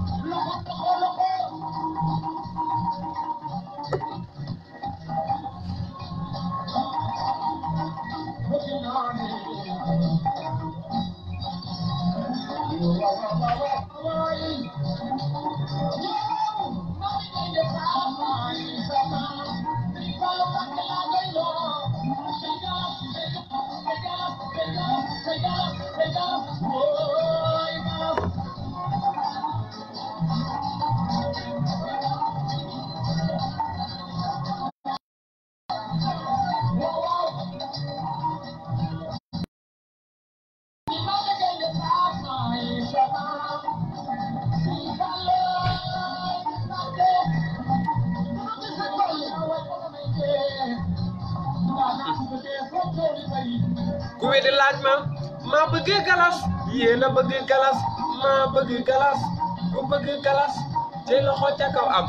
ku weddi laaj ma bëgg galas yéen a bëgg galas ma bëgg galas ku bëgg galas te loxo ca kaw am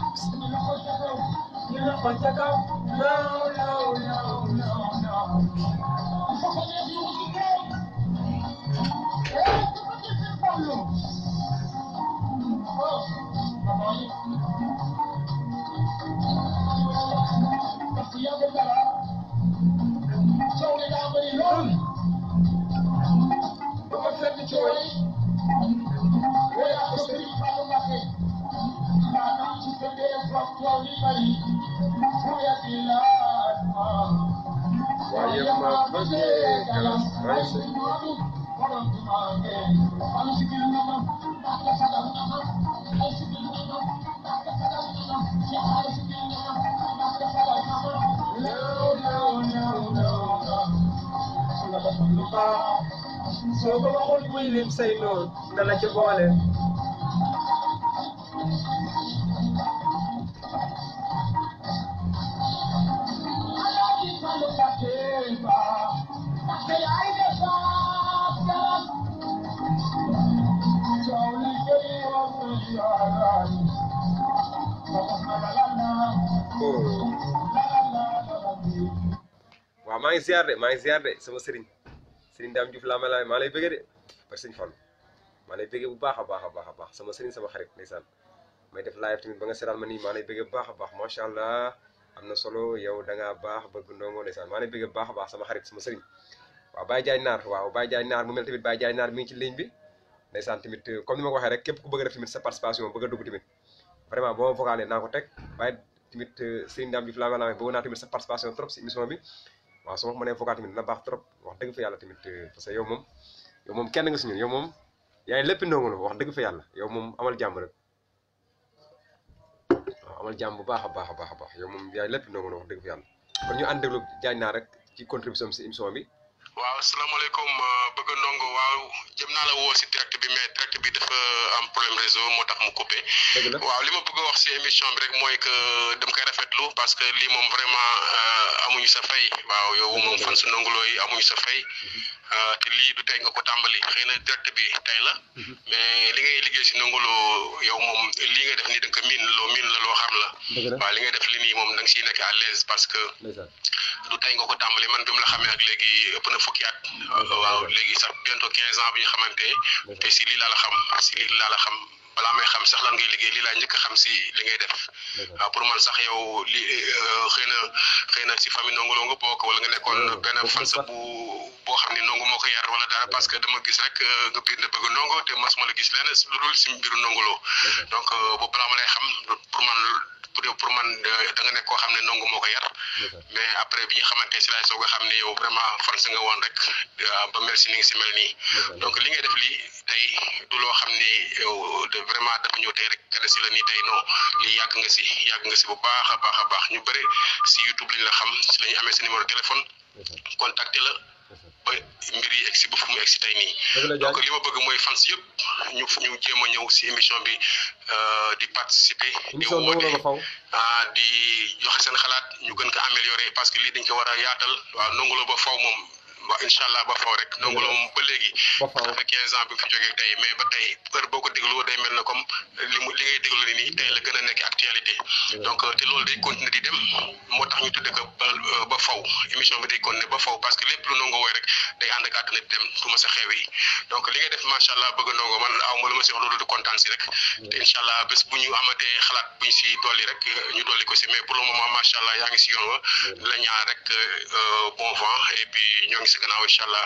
loxo ca kaw waaye ma bëgg galas soo ko waxoon muy lim say noonu dana ci boole waaw maa ngi ziar de sama sëriñ Dame Diouf laa maa lay bëgge de par sëñ Fall maa lay bëgge bu baax a baax sama sëriñ sama xarit ndeysaan may def live tamit ba nga seetaan ma nii maa lay bëgge bu baax a baax macha allah am na solo yow da ngaa baax bëgg Ndongo ndeysaan maa lay bëgge bu baax a baax sama xarit sama sëriñ waaw Baye Diagne Naar waaw Baye Diagne Naar mu mel tamit Baye Diagne Naar mi ngi ci ligne bi ndeysaan tamit comme ni ma ko waxee rek képp ku bëgg a def tamit sa participation bëgg a dugg tamit vraiment boo ma vocalé naa ko teg waaye tamit Serigne Dame Diouf Lamé Lamé bëgg naa tamit sa participation trop si émission bi waaw su ma ko mënee vocal tamit dina baax trop wax dëgg fa yàlla tamit parce que yow moom kenn nga si ñun yow moom yaay lépp Ndongo Lo wax dëgg fa yàlla yow moom amal jàmm rek waaw amal jàmm bu baax a baax a baax a baax yow moom yaay lépp Ndongo Lo wax dëgg fa yàlla kon ñu ànd déglu Diagne Naar rek ci contribution si émission bi. waaw asalaamaaleykum bëgg ndongo waaw jëm naa la woo si direct bi mais direct bi dafa am problème réseau moo tax mu coupé. waaw li ma bëgg a wax si émission bi rek mooy que dama koy rafetlu parce que lii moom vraiment amuñu sa fay waaw yow moom fan su Ndongo Lo yi amuñu sa fay te lii du tey nga ko tàmbali xëy na direct bi tey la mais li ngay liggéey si Ndongo Lo yow moom lii ngay def nii da nga ko miin la loo xam la. waaw li ngay def li nii moom da nga siy nekk à l'aise parce que du tey nga ko tàmbali man bi mu la xamee ak léegi ëpp na fukki at waaw léegi sax bientôt 15 ans bi ñu xamante te si lii laa la xam balaa may xam sax lan ngay liggéey lii laa njëkk a xam si li ngay def waaw pour man sax yow li xëy na si famille Ndongo Lo nga bokk wala nga nekkoon benn fan sa boo xam ne Ndongo moo ko yar wala dara parce que dama gis rek nga biir na bëgg Ndongo te mas ma la gis lenn lu dul si mbiru Ndongo Lo donc boobu balaa ma lay xam pour man da nga nekk koo xam ne Ndongo moo ko yar mais après bi ñu xamante si laay soog a xam ne yow vraiment fan sa nga woon rek ba mel si ni nga si mel nii donc li ngay def lii tey du loo xam ni yow vraiment dafa ñëw tey rek gën si la nii tey non lii yàgg nga si bu baax a baax ñu bëri si YouTube lañ la xam si la ñu amee sa numéro téléphone contacté la ba mbir yi egg si ba fu mu egg si tey nii donc li ma bëgg mooy fans yëpp ñu jéem a ñëw si émission bi di participer di woote di joxe seen xalaat ñu gën ko améliorer parce que lii dañ ko war a yaatal waaw Ndongo Lo ba faw moom waaw incha allah ba faw rek Ndongo Lo moom ba léegi ça fait 15 ans bi mu fi jógee tey mais ba tey heure boo ko déglu day mel na comme li ngay déglu ni nii tey la gën a nekk actualité donc te loolu day continuer di dem moo tax ñu tudde ko ba faw émission bi day continuer ba faw parce que lépp lu Ndongo woy rek day ànd ak àdduna di dem du ma sa xew yi donc li ngay def macha allah bëgg Ndongo man aw ma lu ma si wax loolu di kontaan si rek te incha allah bés bu ñu amatee xalaat buñ si dolli rek ñu dolli ko si mais pour le moment macha allah yaa ngi si yoon wa la ñaan rek bon vent et puis ñoo ngi si gannaaw incha allah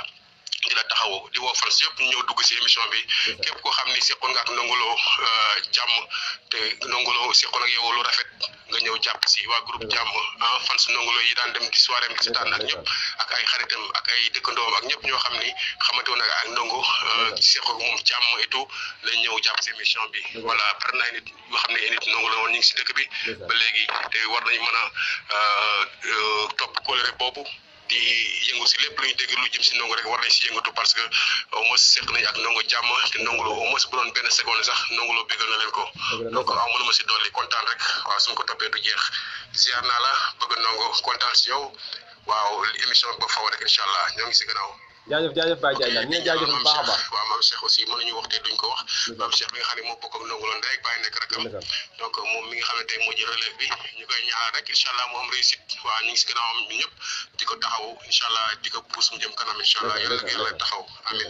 di la taxaw di woo fans yëpp ñëw dugg si émission bi képp koo xam ni seqoon nga ak Ndongo Lo jàmm te Ndongo Lo seqoon ak yow lu rafet nga ñëw jàpp si waa groupe jàmm fans Ndongo Lo yi daan dem di soirée di seetaan ak ñëpp ak ay xaritam ak ay dëkkandoom ak ñëpp ñoo xam ni xamante woon ak Ndongo seqoon ak moom jàmm et tout lañ ñëw jàpp si émission bi voilà par na ay nit yoo xam ne ay nit Ndongo Lo woon ñu ngi si dëkk bi ba léegi te war nañu mën a topp kóllëre boobu di yëngu si lépp lu ñu dégg lu jëm si Ndongo rek war nañ si yëngatu parce que au moins seq nañ ak Ndongo jàmm te Ndongo Lo au moins bu doon benn seconde sax Ndongo Lo bégal na leen ko donc aw mënuma si dolli kontaan rek waaw suñ ko toppee du jeex ziar naa la bëgg Ndongo kontaan si yow waaw émission bi ba faw rek incha allah ñoo ngi si gannaaw jaajëf Baye Diagne ñu jaajëf bu baax a baax waaw maam Cheikh aussi mënuñu wax te duñ ko wax maam Cheikh bi nga xam ne moo bokk ak Ndongo Lo ndey ak bàyyi nekk rakam donc moom mi nga xam ne tey moo jël relève bi ñu koy ñaanal rek incha allah mu am réussite waaw ñu ngi si gannaawam ñun ñëpp di ko taxaw incha allah di ko puus mu jëm kanam incha allah yàlla taxaw amin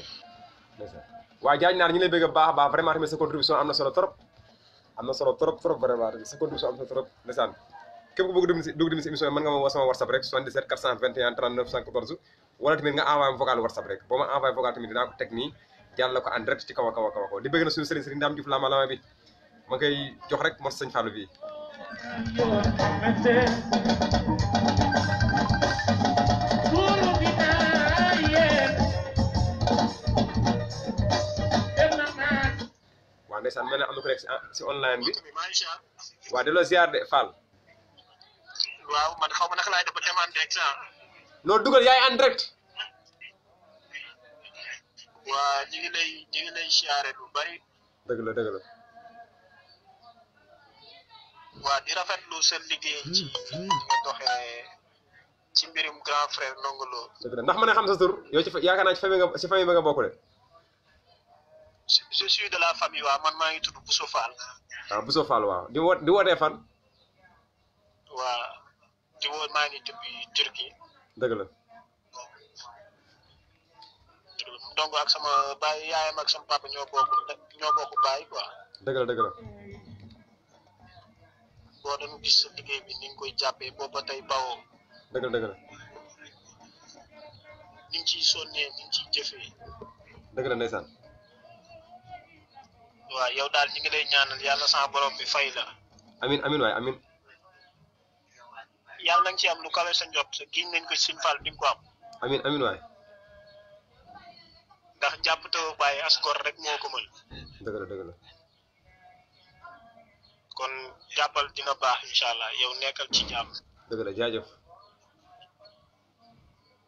waaw Diagne Naar ñu lay bëgg baax a baax vraiment tamit sa contribution am na solo trop vraiment tamit sa contribution am na trop ndeysaan képp ku bëgg dugg si émission mën nga ma woo sama WhatsApp rek 77 421 39 114 wala tamit nga envoyé vocal WhatsApp rek boo ma envoyé vocal tamit dinaa ko teg nii jàll ko en direct ci kaw a kaw di bëgg na suñu Serigne Dame Diouf Lamé Lamé bi ma koy jox rek mos sëñ Fallou bi waaw ndeysaan mel ne am na ko rek si online bi waaw di la ziar de Fall waaw man xaw ma naka laay def ba dem en direct noo dugal yaay en direct waa ñu ngi lay siyaare lu bari dëgg la waa di rafetlu seen liggéey ci nga doxee ci mbirum grand frère Ndongo Lo dëgg la ndax mën a xam sa tur yow ci yaakaar naa ci famille ba nga bokk de je suis de la famille waaw man maa ngi tudd Bousso Fall waaw Bousso Fall waaw di wootee fan waa di woot maa ngi depuis Turquie dëgg la donc ak sama baay yaayam ak sama papa ñoo bokk baay quoi dëgg la boo doon gis sa liggéey bi ni nga koy jàppee booba tey bawoo dëgg la niñ ciy sonnee niñ ciy jëfee. dëgg la ndeysaan. waaw yow daal ñu ngi lay ñaanal yàlla sama borom bi fay la. amin amin waay amin. yàlla na nga ci am lu kawe sa njot giñ nañ ko Sëñ Fall di nga ko am. amin amin waay. ndax jàpp taw bàyyi asgor rek moo ko mën. dëgg la dëgg la. kon jàppal dina baax incha allah yow nekkal ci jàmm. dëgg la jaajëf.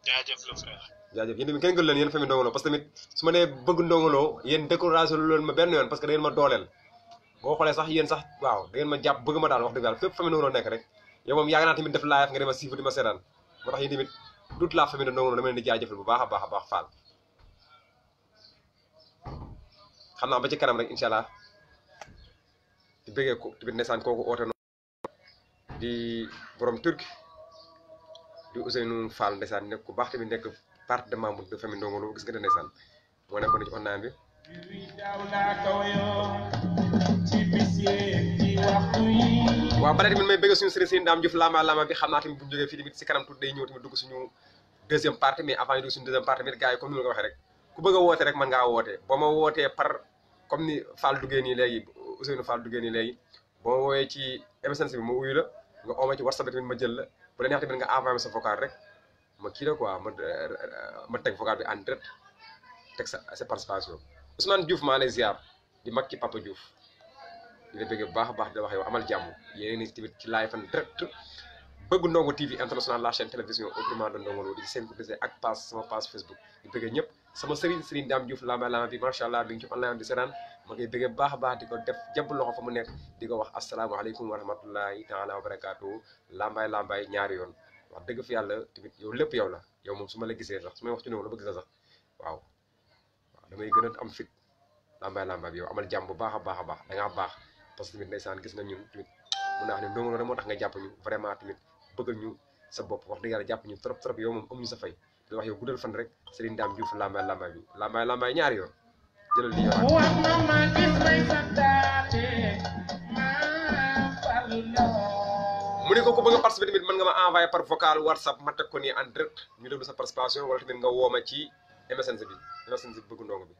jaajëf le frère. jaajëf yéen tamit kenn gën leen yéen famille Ndongo Lo parce que tamit su ma nee bëgg Ndongo Lo yéen découragé lu leen ma benn yoon parce que da ngeen ma dooleel boo xoolee sax yéen sax waaw da ngeen ma jàpp bëgg ma daal wax dëgg yàlla fépp famille Ndongo Lo nekk rek yow moom yàgg naa tamit def live nga dem a siifu di ma seetaan moo tax yéen tamit toute la famille Ndongo Lo dama leen di jaajëfal bu baax a baax a baax Fall xam naa ba ci kanam rek incha allah di bëggee ko tamit ndeysaan kooku oote noonu di borom turki di Ousseynou Fall ndeysaan nekk ku baax tamit nekk partie de membre de famille Ndongo Lo gis nga ne ndeysaan moo nekkoon ci online bi waaw bare tamit may bëgg suñu sëriñ Sëriñ Dame Diouf lama bi xam naa tamit bu ñu jógee fii tamit si kanam tuuti day ñëw tamit dugg suñu deuxième partie mais avant ñu dugg suñu deuxième partie tamit gars yi comme ni ma ko waxee rek ku bëgg a woote rek mën ngaa woote boo ma wootee par comme ni Fall duggee nii léegi Ousseynou Fall duggee nii léegi boo ma woowee ci MSN bi ma wuyu la nga ooma ci WhatsApp bi tamit ma jël la bu la neex tamit nga envoyé ma sa vocal rek ma kii la quoi ma teg vocal bi en direct teg sa participation Ousmane Diouf maa lay ziar di mag ci Papa Diouf di la bëgg bu baax a baax di la wax yow amal jàmm yéen ni tamit ci live en direct bëgg Ndongo TV international la chaîne télévision autrement de Ndongo Lo di synchroniser ak page sama page Facebook di bëgg ñëpp sama Serigne Dame Diouf lama bi macha allah bi ngi ci online di seetaan ma koy bëgg baax a baax di ko def jàpp loxo fa mu nekk di ko wax asalaamaaleykum wa rahmatullahi taala wa barakaatu lambaay ñaari yoon wax dëgg fi yàlla tamit yow lépp yow la yow moom su ma la gisee sax su may wax ci Ndongo Lo bëgg sax waaw damay gën a am fit lambaay bi yow amal jàmm bu baax a baax a baax da ngaa baax parce que tamit ndeysaan gis nga ñun tamit mun naa wax ne Ndongo Lo moo tax nga jàpp ñu vraiment tamit bëggal ñu sa bopp wax dëgg yàlla jàpp ñu trop yow moom amuñu sa fay di wax yow guddal fan rek Serigne Dame Diouf lambaay bi lambaay ñaari yoon jëlal li mu ne ko bëgg a participer tamit mën nga ma envoyé par vocal WhatsApp ma teg ko nii en direct ñu déglu sa participation wala tamit nga woo ma ci MSN bi bëgg Ndongo bi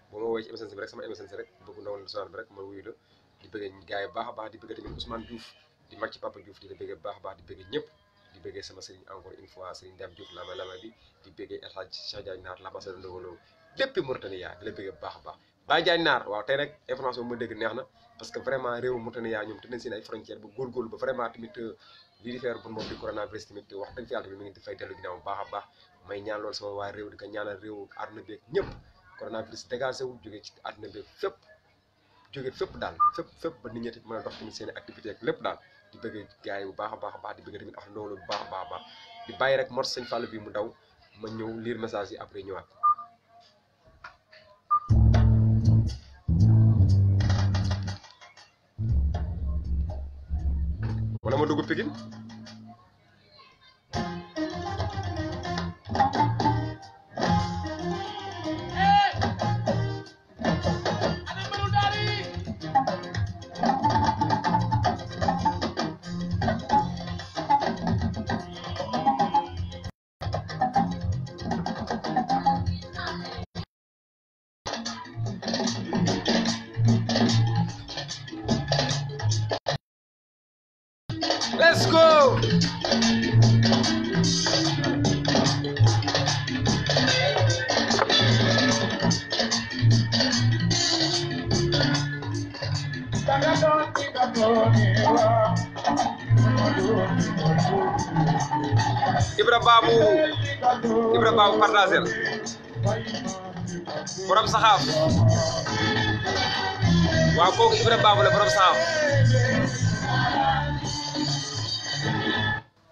boo ma woowee ci MSN bi rek sama MSN rek bëgg Ndongo Lo bi rek ma wuyu la di bëgg gars yi baax a baax di bëgg tamit Ousmane Diouf di mag ci Papa Diouf di la bëgg baax a baax di bëgg ñëpp di bëggee sama sëriñ encore une fois Serigne Dame Diouf lama bi di bëggee El Hadj Cheikh Diagne Naar l'ambassadeur Ndongo Lo depuis Mauritania di la bëggee bu baax a baax Baye Diagne Naar waaw tey nag information bu ma dégg neex na parce que vraiment réewu Mauritania ñoom te nañ seen ay frontière ba góorgóorlu ba vraiment tamit lii di faire bon moom di coronavirus tamit wax dëgg fi yàlla tamit mi ngi di fay dellu ginnaaw bu baax a baax may ñaan loolu sama waa réew di ko ñaanal réewu àdduna beeg ñëpp coronavirus dégagé wu jógee ci àdduna beeg fépp daal fépp ba nit ñi mën a dox tamit seen activité ak lépp daal di bëgg gars yi bu baax a baax di bëgg tamit ak Ndongo Lo bu baax a baax di bàyyi rek mor Sëñ Fall bi mu daw ma ñëw lire message yi après ñëwaat wala ma dugg Pikine Let's go! Ibra Babou partagel borom saxaaf waaw kooku Ibra Babou la borom saxaaf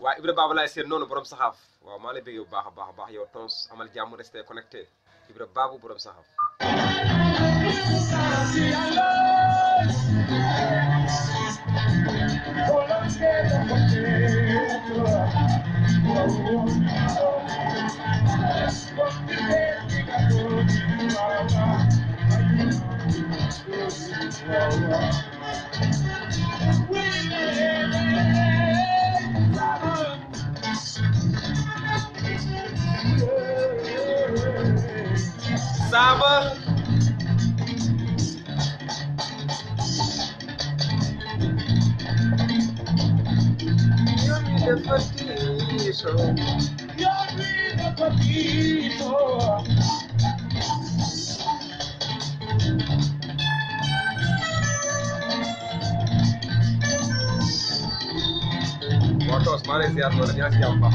waaw Ibra Babou laay seen noonu borom saxaaf waaw maa lay bëgg bu baax a baax yow tons amal jàmm resté connecté Ibra Babou borom saxaaf Motos mana sih artinya siapa?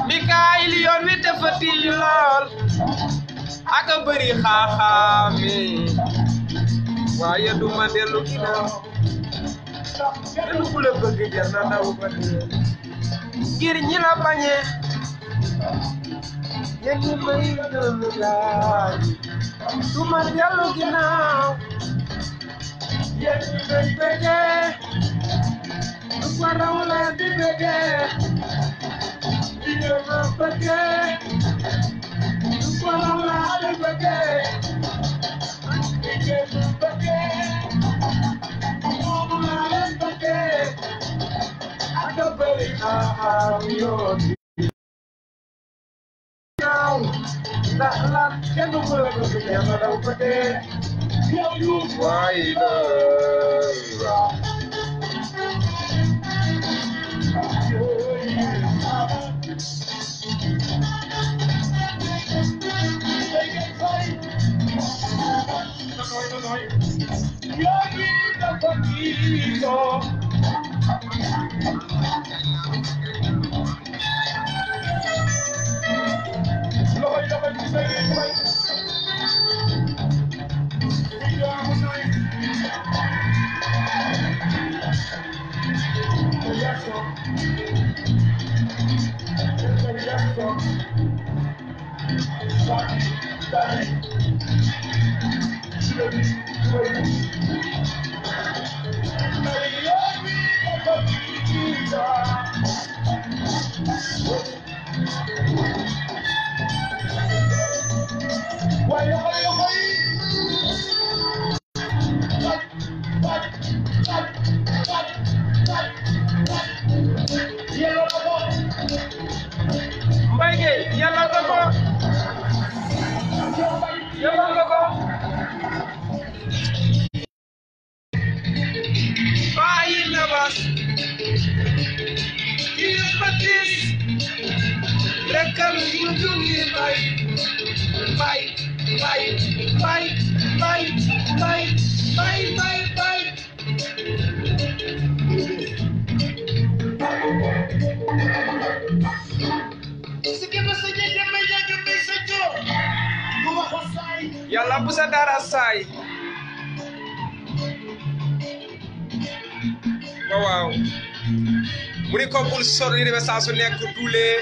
Mikael yoon wi dafa tiil lool ak a bëri xaaxaami waaye du ma dellu ginnaaw kenn ku la bëgg jar na daw ba dee ngir ñi la bañe yéen ñi may gën laaj du ma dellu ginnaaw yéen ñi may bëggee du ko raw la di bëggee di ma bëggee du ko raw la di bëggee Yàlla bu sa dara saay waaw mu ni ko bul sor ni demee saa su nekk tous les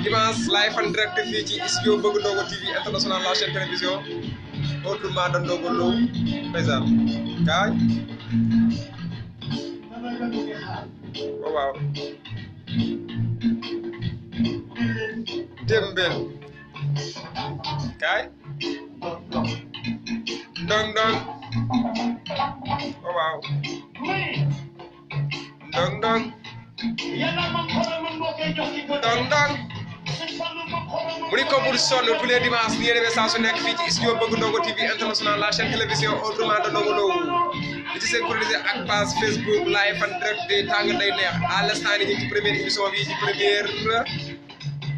dimanches live en direct fii ci studio Bëgg Ndongo TV international la chaîne télévision autrement de Ndongo Lo ndeysaan kaay waaw Dembel kaay ndong ndong waaw ndong ndong ndong ndong mu ni ko bul sonn tous les dimanches ni demee saa su nekk fii ci studio Bëgg Ndongo TV international la chaîne télévision autrement de Ndongo Lo di ci synchronisé ak page Facebook live en direct de tàng day neex à l'instant ni ñu ci première émission bi ci première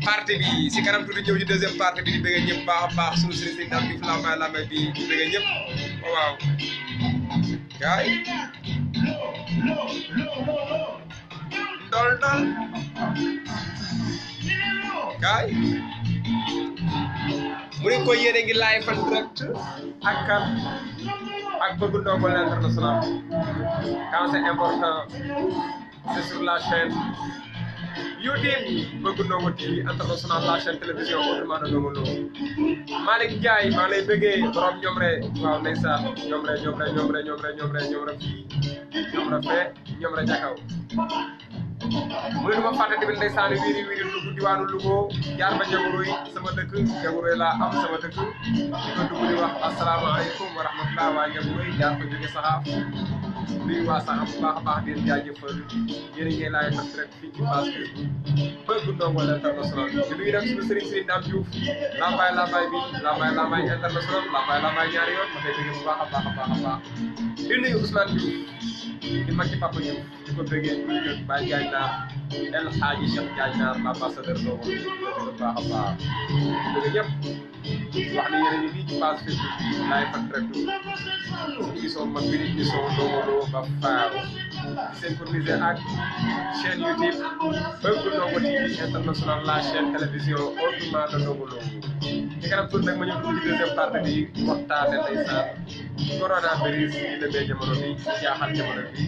partie bi si kanam tuuti ñëw ci deuxième partie bi di bëgg ñëpp baax a baax suñu sëriñ si ndam bi la may bi di bëgg ñëpp waaw gaay ndol ndol gaay mu ne ko yéene ngi live en direct ak kan ak Bëgg Ndongo l'international quand c'est important c'est sur la chaîne YouTube Bëgg Ndongo TV international la chaîne télévision autrement de Ndongo Lo Malick Ndiaye maa lay bëggee borom ñoom rek waaw ndeysaan ñoom rek fii ñoom rek fee ñoom rek jakaw mu ne du ma fàtte tamit ndeysaan wiiri wiiri dugg diwaanu Louga jaar ba Jaguroy sama dëkk Jaguroy laa am sama dëkk di ko dugg di wax asalaamaaleykum wa rahmatulah waa Ndiabour jaar ko jóge saxaaf nuyu waa saxaaf bu baax a baax di leen jaajëfal yéen a ngi laay fas rek fii ci page Facebook bëgg ndongo l'international di nuyu nag suñu sëriñ Dame Diouf lambaay bi lambaay international lambaay ñaari yoon ma koy bëgg bu baax a baax di nuyu Ousmane Diouf di mag ci Papa Diouf di ko bëggee ñu jot Baye Diagne Naar El Hadji Cheikh Diagne Naar l'ambassadeur ndongo bu baax a baax bëgg ñëpp wax ni yéen a ngi fii ci page Facebook bi laay fas rek émission mag bi di émission Ndongo Lo ba faaw di synchroniser ak chaîne YouTube Bëgg Ndongo TV international la chaîne télévision autrement de Ndongo Lo ci kanam tuuti nag ma ñëw dugg ci deuxième partie bi waxtaane ndeysaan coronavirus yi demee jamono bi jaaxal jamono bi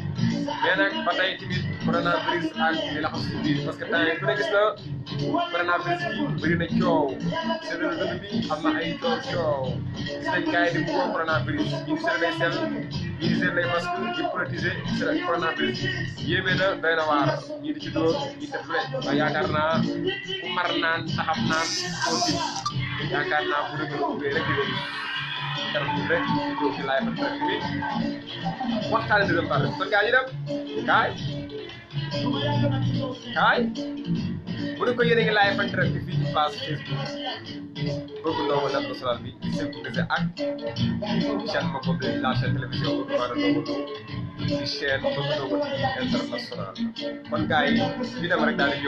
mais nag ba tey tamit coronavirus ak li la xam si biir parce que temps yi ku ne gis na coronavirus bi bëri na coow seen dënn bi am na ay coow gis nañ gars yi di bëggoon coronavirus ñi di seen lay sel ñi di seen lay masque di politiser seen coronavirus yéeme na doy na waar ñii di ci dóor ñi def le waaye yaakaar naa ku mar naan taxam naan aussi yaakaar naa bu rëgg ubbee rek di wéru kanam ñu rek di jóg ci laay fa bi waxtaane deuxième partie kon gars yi dem kaay bu ne ko yéen a ngi laay fan direct fii ci page Facebook Bëgg Ndongo l'international bi di synchroniser ak chaîne ma comme la chaîne télévision autrement de Ndongo Lo di chaîne Bëgg Ndongo TV international kon gars yi ñu dem rek daal di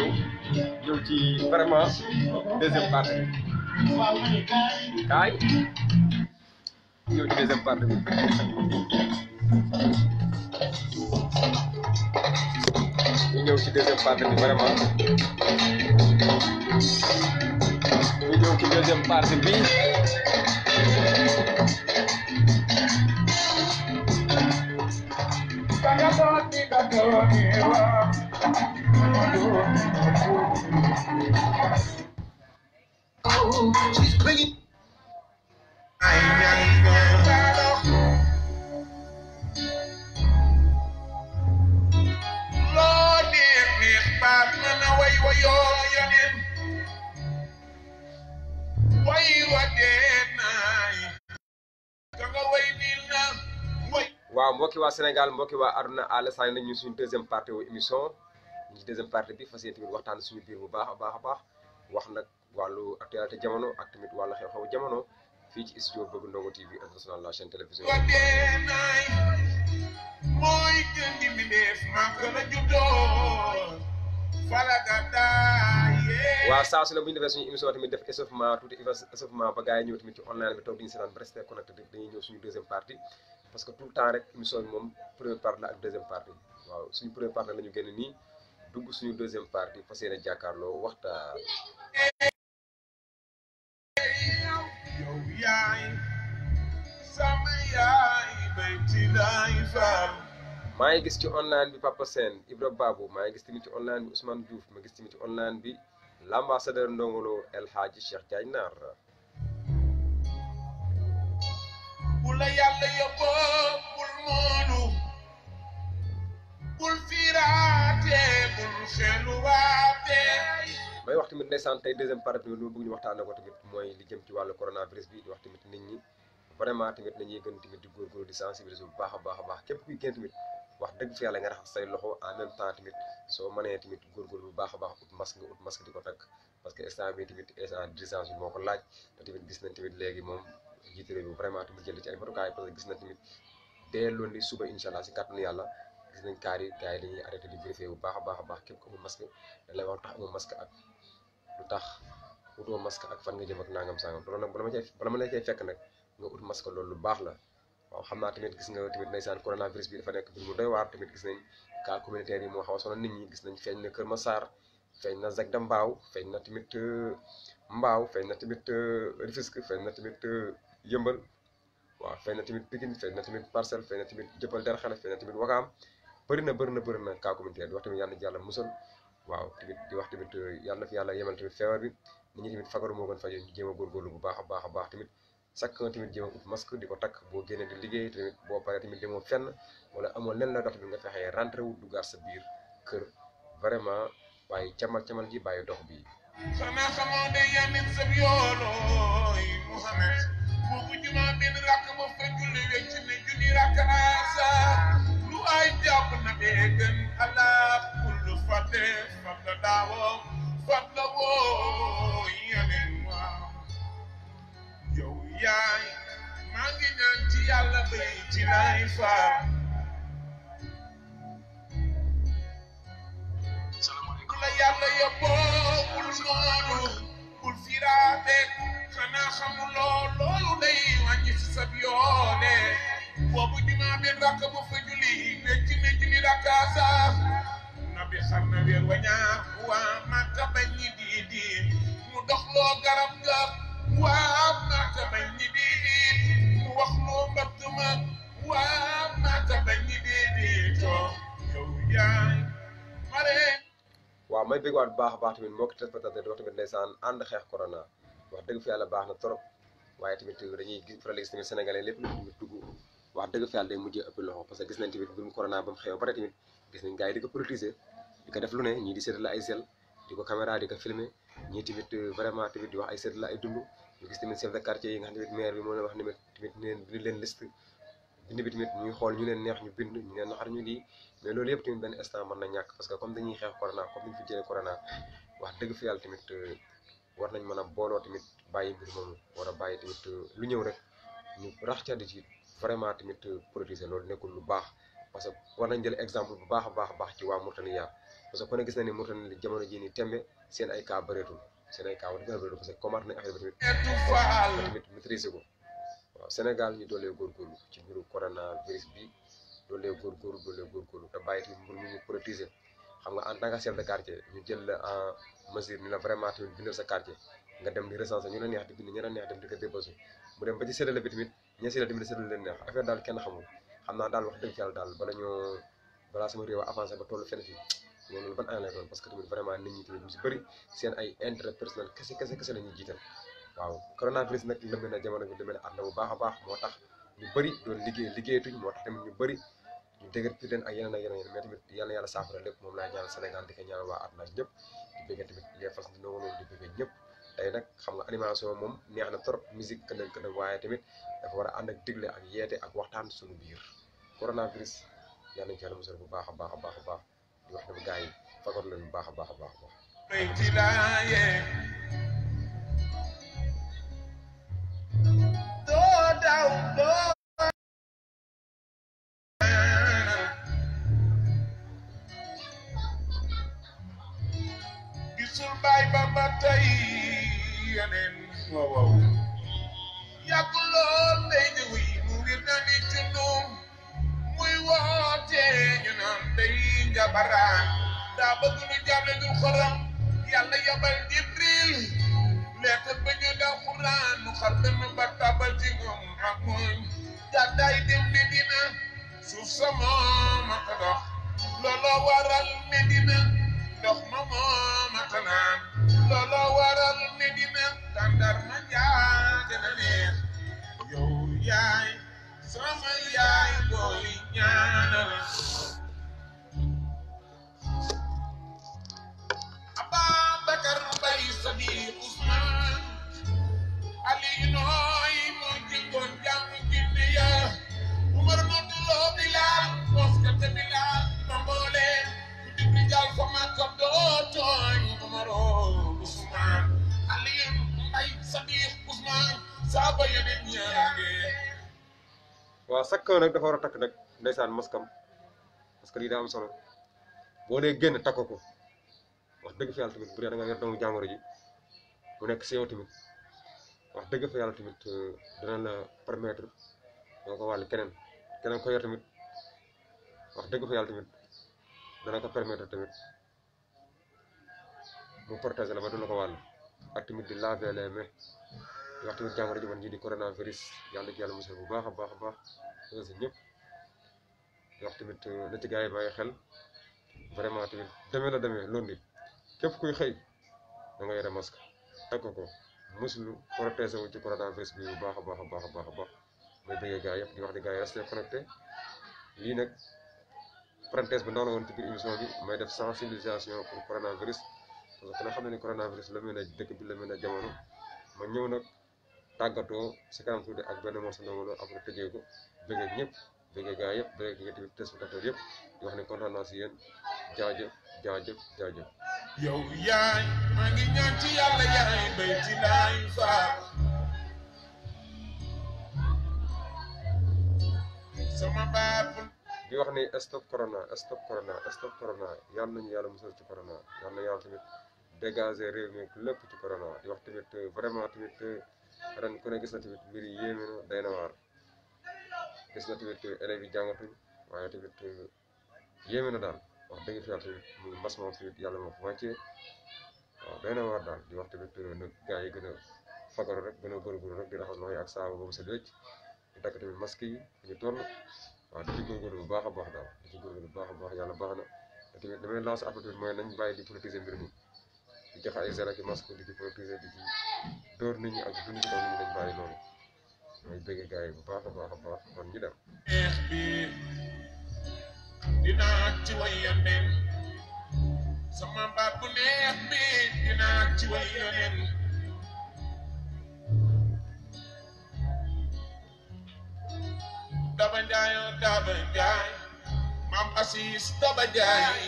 ñëw ci vraiment deuxième partie kaay ñëw ci deuxième partie bi ñu ñëw ci deuxième partie bi vraiment ñu ñëw ci deuxième partie bi waaw mbokki waa Sénégal mbokki waa aduna à l'instant nañ ñu suñu deuxième partie wu émission ñu ci deuxième partie bi fas yéene tamit waxtaan suñu biir bu baax a baax wax nag wàllu actualité jamono ak tamit wàllu xew-xew jamono fii ci studio Bëgg Ndongo TV international la chaîne télévision mooy gën di mi def maa ko la juddoo waaw saa su ne bu ñu defee suñu émission tamit def échauffement tuuti échauffement ba gars yi ñëw tamit ci online bi toog di ñu seetaan ba resté connecté dañuy ñëw suñu deuxième partie parce que tout le temps rek émission bi moom première partie la ak deuxième partie waaw suñu première partie la ñu génn nii dugg suñu deuxième partie fas yéene jàkkaarloo waxtaan. yow yaay sama yaay bayti laay faal. maa ngi gis ci online bi Papa Sène Ibra Babou maa ngi gis tamit ci online bi Ousmane Diouf ma gis tamit ci online bi l'ambassadeur Ndongo Lo El Hadji Cheikh Diagne Naar. bu la yàlla yóbboo bul moonu bul fiiraate bul xeluwaate. may wax tamit ndeysaan tey deuxième partie bi lu bëgg ñu waxtaanee ko tamit mooy li jëm ci wàllu coronavirus bi di wax tamit nit ñi vraiment tamit nañuy gën tamit di góorgóorlu di sensibiliser bu baax a baax képp kuy génn tamit wax dëgg fi yàlla nga raxas say loxo en même temps tamit soo mënee tamit góorgóorlu bu baax a baax ut masque di ko takk parce que instant bi tamit instant d'urgence bi moo ko laaj te tamit gis nañ tamit léegi moom jiite réew mi vraiment tamit jël ci ay matukaay parce que gis nañ tamit dès lundi suba incha allah si kàttanu yàlla gis nañ gars yi dañuy arrêté di vérifier bu baax a baax képp ku amul masque dañ lay wax tax amul masque ak lu tax utoo masque ak fan nga jëm ak nangam sangam loolu nag bala ma la cay fekk nag nga ut masque loolu lu baax la waaw xam naa tamit gis nga tamit ndeysaan coronavirus bi dafa nekk bir mu doy waar tamit gis nañ cas communautaire yi moo xaw a sonal nit ñi gis nañ feeñ na Kër Massar feeñ na Zac de Mbao feeñ na tamit Mbao feeñ na tamit Rufisque feeñ na tamit Yëmbal waaw feeñ na tamit Pikine feeñ na tamit Parcelles feeñ na tamit Jëppal Derxale feeñ na tamit Wakaam bëri na cas communautaire di wax tamit yàlla na yàlla musal waaw tamit di wax tamit yàlla na fi yàlla yemal tamit feebar bi nit ñi tamit fagaru moo gën faju ñu jéem a góorgóorlu bu baax a baax tamit chacun tamit jéem a ut masque di ko takk boo génnee di liggéey tamit boo paree tamit demoo fenn wala amoo len la dox bi nga fexee rentré wu duggaat sa biir kër vraiment bàyyi camal ji bàyyi dox bi xanaa xamoo de yamit sab yoolooy Muhammad bu juma bi daawoo fat la woo yeneen waaw yow yaay maa ngi ñaan ci yàlla bay ci lay faar salaamaaleykum la yàlla yóbboo bul noonu bul firaate xanaa xamuloo loolu day wàññi si sab yoone boobu dimaa benn rakk bu fa julli wecci ne julli rakkaasa nabi xam na weer wañaar waa Makka bañ ñi diin mu dox loo garab ga waa Makka bañ ñi diin mu wax loo mbatt ma waa Makka bañ ñi diin too yow yaay mare waaw may bëgg waat bu baax a baax tamit mbokki téléspectateur di wax tamit ndeysaan ànd xeex corona wax dëgg fi yàlla baax na trop waaye tamit dañuy faral di gis tamit sénégalais lépp lu tamit dugg wax dëgg fi yàlla day mujjee ëpp loxo parce que gis nañ tamit mbirum corona ba mu xew ba pare tamit gis nañ gars yi di ko politiser di ko def lu ne ñii di séddale ay sel di ko caméra di ko filmer ñii tamit vraiment tamit di wax ay séddale ay dund ñu gis tamit chef de quartier yi nga xam tamit maire bi moo leen wax tamit bind leen liste bind bi tamit ñuy xool ñu leen neex ñu bind ñu leen naxar ñu lii mais loolu yëpp tamit benn instant mën na ñàkk parce que comme dañuy xeex corona comme dañu fi jëlee corona wax dëgg fi yàlla tamit war nañ mën a booloo tamit bàyyi mbir moomu war a bàyyi tamit lu ñëw rek ñu rax ca di ci vraiment tamit politiser loolu nekkul lu baax parce que war nañ jël exemple bu baax a baax ci waa Mauritanie parce que ku ne gis na ni Mauritanie jamono jii nii tembe seen ay cas bëreetul seen ay cas wax dëgg bëreetul parce que commencé nañ affaire bi tamit maîtriser ko waaw Sénégal ñu doolee góorgóorlu ci mbiru coronavirus bi doolee góorgóorlu te bàyyi tamit mbir mi ñu politiser xam nga en tant que chef de quartier ñu jël la en mesure ni la vraiment tamit bindal sa quartier nga dem di recenser ñu la neex di bind ñu la neex dem di ko déposer mu dem ba ci séddale bi tamit ña séddale tamit séddale leen neex affaire daal kenn xamul xam naa daal wax dëgg yàlla daal balaa sama réew avancé ba tollu fenn fii loolu ban année lay doon parce que tamit vraiment nit ñi tamit ñu si bëri seen ay intérêt personnel kese la ñuy jiital waaw coronavirus nag lëmbee na jamono bi lëmbee na àdduna bu baax a baax moo tax ñu bëri doon liggéeyatuñ moo tax tamit ñu bëri ñu dëgër fi leen ak yeneen mais tamit yàlla yàlla saafara lépp moom laay ñaanal Sénégal di ko ñaanal waa àdduna ñëpp di bëggee tamit les fas di nangu loolu di bëggee ñëpp tey nag xam nga animation moom neex na trop musique këndëng waaye tamit dafa war a ànd ak digle ak yeete ak waxtaan suñu biir coronavirus yàlla nañ ci yàlla musal bu baax a baax di wax ne gars yi fagoor leen bu baax a baax gisul baay ba ba tey yeneen waaw yàggul lool day di wuy mu wir na ni cundum muy woote ñu naan day njabaraan daa bëgg nu jàlle dul xorom yàlla yabal Jibril leetal ba ñu daw Quraan nu xar dënn ba tabal ci moom ak mooñ gàddaay dem Medina suuf sa moom ak dox looloo waral Medina ndox ma moom ak naan looloo waral Medina tàndar ma jaa gën a neex yow yaay sama yaay booy ñaanal Ababakar Mbay Sadiq Ousmane Aliyu nooy moo jëngoon jàmm jinne ya Umar Noduloo Bilaal moskate Bilaal ma mboole ku dibli jàll ko Makka doo tooñ Umaroo Ousmane Aliyu Mbay Sadiq Ousmane saaba yeneen ñaange waaw sakk nag dafa war a takk nag ndeysaan maskam parce que lii daa am solo boo dee génn takk ko wax dëgg fa yàlla tamit bu dee da nga yor doomu jàngoro ji mu nekk si yow tamit wax dëgg fa yàlla tamit dina la permettre doo ko wàll keneen ko yor tamit wax dëgg fa yàlla tamit dana ko permettre tamit mu protéger la ba du la ko wàll ak tamit di laver les mains di wax tamit jàngoro ji man ji di coronavirus yàlla ci yàlla musal bu baax a baax si ñëpp di wax tamit na ci gars yi bàyyi xel vraiment tamit demee loolu nit képp kuy xëy da nga yore masque takk ko muslu protéger wu ci coronavirus bi bu baax a baax mooy bëggee gars yëpp di wax di gars yi resté connecté lii nag parenthèse bu ndaw la woon ci biir émission bi may def sensibilisation pour coronavirus parce que ku ne xam ne ni coronavirus la mel ne dëkk bi la mel ne jamono ma ñëw nag tàggatoo si kanam tuuti ak benn morceau ndongo après tëjee ko bëggee ñëpp bëggee gaa yëpp bëggee tamit téléspectateur yëpp di wax ne kontaan naa si yéen jaajëf jaajëf jaajëf. yow yaay maa ngi ñaan ci yàlla yaay bay ci laay faal sama baat di wax ni stop corona stop corona stop corona yàlla nañu yàlla musal ci corona yàlla na yàlla tamit dégager réew mi lépp ci corona di wax tamit vraiment tamit ren ku ne gis na tamit mbir yi yéeme na day na waar gis na tamit élèves yi jàngatuñ waaye tamit yéeme na daal wax dëgg fi yàlla tamit mu mbas moom tamit yàlla moo ko wàccee waaw day na waar daal di wax tamit nag gars yi gën a fagaru rek gën a góorgóorlu rek di raxas loxo yi ak saabu boobu set wecc di takk tamit masque yi ñu toll waaw di ci góorgóorlu bu baax a baax daal di ci góorgóorlu bu baax a baax yàlla baax na te tamit damay lancer appel tamit mooy nañ bàyyi di politiser mbir mi di joxe ay gel ak masque di ci politiser di ci dóor nit ñi ak dund ci kaw nit ñi dañ bàyyi loolu mooy bëggee gars yi bu baax a baax a baax kon ñu dem. neex bi dinaa ci way yoneen sama baat bu neex bi dinaa ci way yoneen Daba Njaay Maam Asis Daba Njaay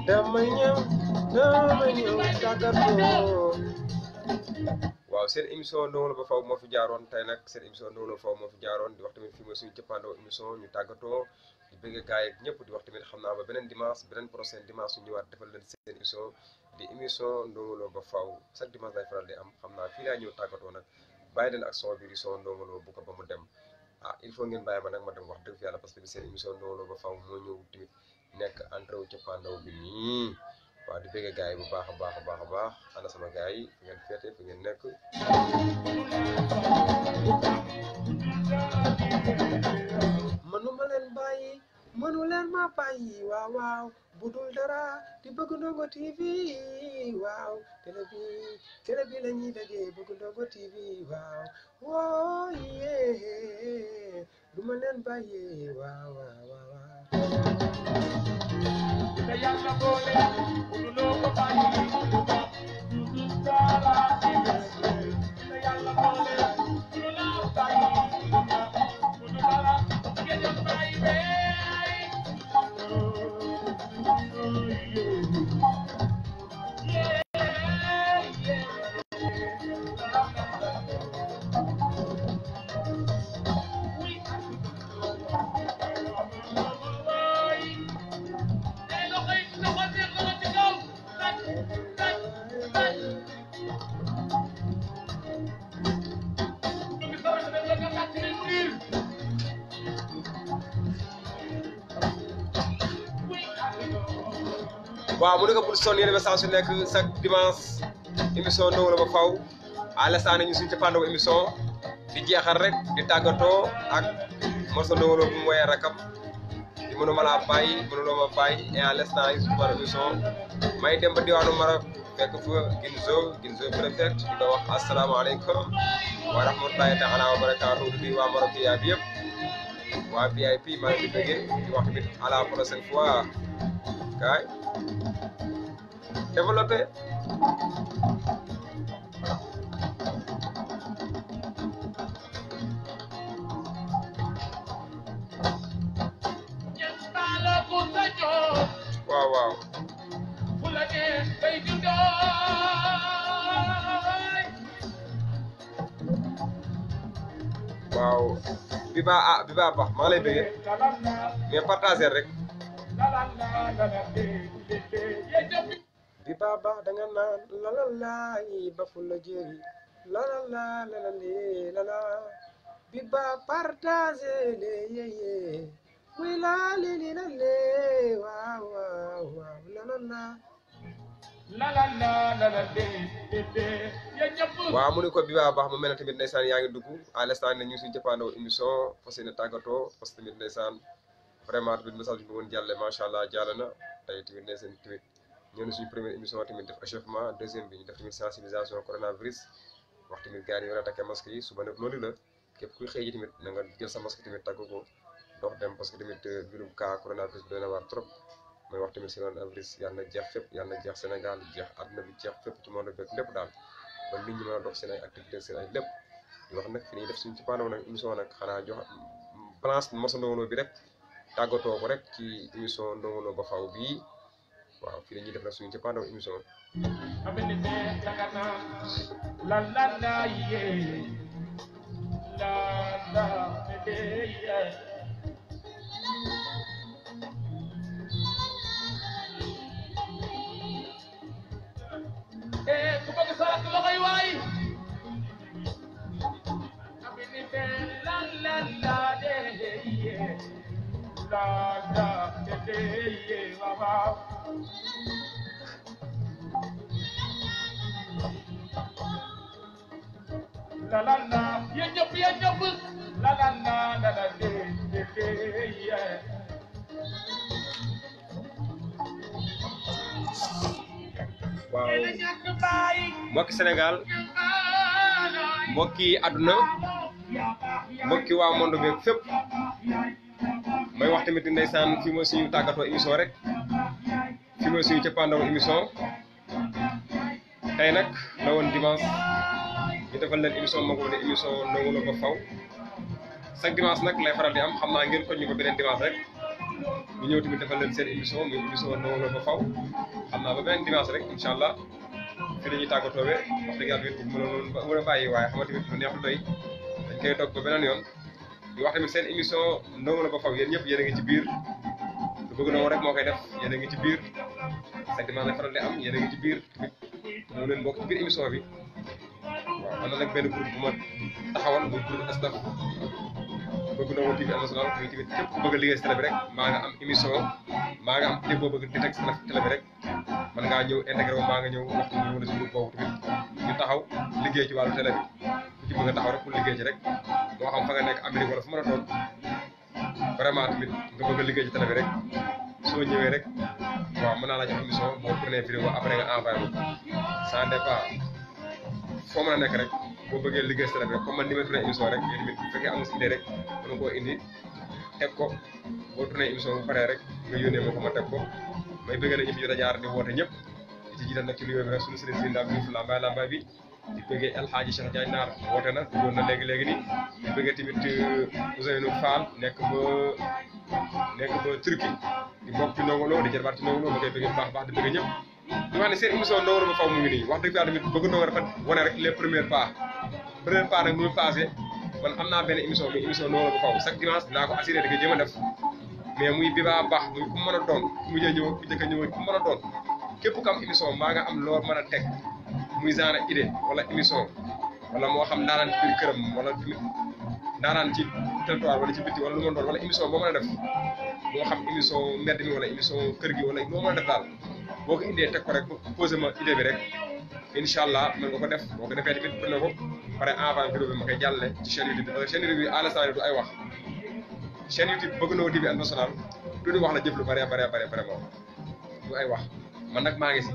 damay ñëw tàggatoo. waaw seen émission Ndongo Lo ba faw moo fi jaaroon tey nag seen émission Ndongo Lo ba faw moo fi jaaroon di wax tamit fii mooy suñu cëppaandoo émission ñu tàggatoo di bëgg gaay ak ñëpp di wax tamit xam naa ba beneen dimanche beneen prochain dimanche su ñëwaat defal leen seen émission di émission Ndongo Lo ba faw chaque dimanche lay faral di am xam naa fii laa ñëw tàggatoo nag bàyyi leen ak son bi di son Ndongo Lo bu ko ba mu dem ah il faut ngeen bàyyi ma nag ma dem wax dëgg fi yàlla parce que seen émission Ndongo Lo ba faw moo ñëw tamit nekk entré wu cëppaandoo bi nii waaw di bëgg gaay yi bu baax a baax a baax a baax ana sama gaay yi fi ngeen féete fi ngeen nekk mënuma leen bàyyi mënu leen ma bàyyi waaw waaw budul dara di bëgg Ndongo TV waaw télé bi la ñuy dajee bëgg Ndongo TV waaw woo yee du ma leen bàyyi waaw waaw waaw te yàlla boole mënuloo ko bàyyi budul dara te yàlla boole mënuloo ko bàyyi budul dara ngeen bàyyi waaw mu ne ko pour son yéen message su nekk chaque dimanche émission Ndongo Lo ba faw à l'instant ñu suñu cappaandaw émission di jeexal rek di tàggatoo ak morceau Ndongo Lo bu mu woyee rakam di mënuma laa bàyyi mënuloo ma bàyyi et à l'instant yi suñu émission may dem ba diwaanu Maroc fekk fa Ginzo préfet di ko wax asalaamaaleykum wa rahmatulahi taala wa barakaatu di waa Maroc yaa bi yëpp waa VIP maa ngi di bëggee di wax tamit à la prochaine fois kaay développé waaw waaw waaw bi ba baax maa lay bëggee mais partager rek bi baba da nga naan lalalaayi ba fu la jëri lalala bi ba partage le yeye muy laali li la le waaw waaw waaw waaw mu ne ko bi ba baax mu mel ne tamit ndeysaan yaa ngi dugg à l'instant ne ñu suñu jëppaandoo émission fas yéene tàggatoo parce que tamit ndeysaan vraiment tamit message bi woon jàlle macha allah jàll na tey tamit ndeysaan tamit ñëw na suñu première émission tamit def échauffement deuxième bi ñu def tamit sensibilisation coronavirus wax tamit gars yi war a takkee masque yi suba nag loolu la képp kuy xëy ji tamit na nga jël sa masque tamit tàgg ko dox dem parce que tamit mbirum cas coronavirus bi doy na waar trop mooy wax tamit coronavirus yàlla na jeex fépp yàlla na jeex Sénégal jeex àdduna bi jeex fépp ci monde beeg lépp daal ba nit ñi mën a dox seen ay activité seen ay lépp di wax nag fi ñuy def suñu ci pandaw nag émission nag xanaa jox balance mosa Ndongo Lo bi rek tàggatoo ko rek ci émission Ndongo Lo ba faw bii waaw fii la ñuy def nag suñu ci pandaw émission ku bëgg sarak loxoy waay amini be la de ye la de ye baba la ye ñëpp la de ye waaw mbokki Sénégal mbokki àdduna mbokki waa monde beeg fépp may wax tamit ndeysaan fii mooy suñu tàggatoo émission rek fii mooy suñu cappaandaw émission tey nag la woon dimanche ñu defal leen émission mag ne émission Ndongo Lo ba faw chaque dimanche nag lay faral di am xam naa ngeen ko ñu ko beneen dimanche rek ñu ñëw tamit defal leen seen émission muy émission Ndongo Lo ba faw xam naa ba beneen dimanche rek incha allah fi la ñuy tàggatoowee wax dëgg yàlla tamit mën a bàyyi waaye xam nga tamit lu neex lu doy dañ koy toog ba beneen yoon di wax tamit seen émission Ndongo Lo ba faw yéen ñëpp yéen a ngi ci biir lu bëgg Ndongo rek moo koy def yéen a ngi ci biir chaque dimanche lay faral di am yéen a ngi ci biir tamit ñoo leen bokk ci biir émission bi waaw am na nag benn groupe bu ma taxawal muy groupe staff bëgg Ndongo TV International muy tamit képp ku bëgg a liggéey si télé bi rek maa nga am émission maa nga am idée boo bëgg di teg si télé bi rek man ngaa ñëw intégré wu maa nga ñëw waxtu ñu wala si groupe boobu tamit ñu taxaw liggéey ci wàllu télé bi ku ci bëgg a taxaw rek pour liggéey ci rek moo xam fa nga nekk Amérique wala fu mën a toog vraiment tamit nga bëgg a liggéey ci télé bi rek soo ñëwee rek waaw mën naa la jox émission boo tourné vidéo après nga envoyé ko sans départ foo mën a nekk rek boo bëggee liggéey si télé bi rek comme man ni ma tourné émission rek yéen tamit bu fekkee am nga si idée rek mën nga koo indi teg ko boo tourné émission bu paree rek nga yónnee ma ko ma teg ko may bëgg na ñu fi jot a jaar di woote ñëpp di ci jiital nag ci nuyoo bi rek suñu sëriñ si ndaam bi lambaay bi di bëggee El Hadji Cheikh Diagne Naar woote na duggoon na léegi nii di bëggee tamit Ousseynou Fall nekk ba Turquie di bokk ci Ndongo Lo di jarbaat ci Ndongo Lo ma koy bëggee bu baax di bëgg ñëpp di wax ne seen émission Ndongo Lo ba faw mu ngi nii wax dëgg yàlla tamit bëgg Ndongo dafa wane rek les premiers pas nag mu passé man am naa benn émission muy émission Ndongo Lo ba faw chaque dimanche dinaa ko assuré di ko jéem a def mais muy bi baa baax muy ku mën a doon ku mujjee ñëw ku njëkk a ñëw ku mën a doon képp ku am émission maa nga am loo mën a teg muy genre idée wala émission wala moo xam ndaanaan ci biir këram wala tamit ndaanaan ci territoire wala ci bitti wala lu ma doon wala émission boo mën a def moo xam émission mbedd mi wala émission kër gi wala loo mën a def daal boo ko indee teg ko rek posé ma idée bi rek incha allah mën nga ko def boo ko defee tamit mën na ko pare envoyé vidéo bi ma koy jàllale ci chaîne YouTube bi parce que chaîne YouTube bi à l'instant du ay wax chaîne YouTube bëgg Ndongo TV International du di wax la jëf lu bare moom du ay wax man nag maa ngi si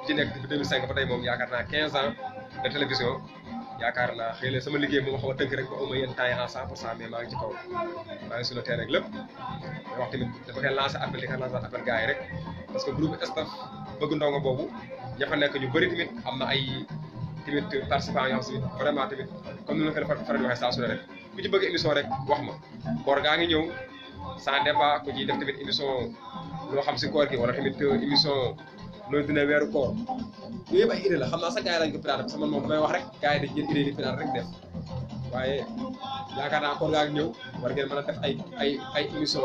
ci nekk depuis 2005 ba tey moom yaakaar naa 15 ans de télévision yaakaar naa xëy na sama liggéey moom xaw a tënk rek ba uma yenn temps yi en 100% mais maa ngi ci kaw maa ngi sur le terrain rek lépp mais wax tamit dafa koy lancé appel di ko lancé appel gars yi rek parce que groupe staff bëgg Ndongo boobu ña fa nekk ñu bëri tamit am na ay tamit participants yoo xam si vraiment tamit comme ni ma ko faral di waxee saa su ne rek ku ci bëgg émission rek wax ma koor gaa ngi ñëw sans débat ku ci def tamit émission loo xam si koor gi wala tamit émission nooy dina weeru koor yooyu yëpp ay idée la xam naa sax gars yi lañ ko pirate parce que man moom damay wax rek gars yi dañ jël idée di pirate rek def waaye yaakaar naa koor gaa ngi ñëw war ngeen mën a def ay émission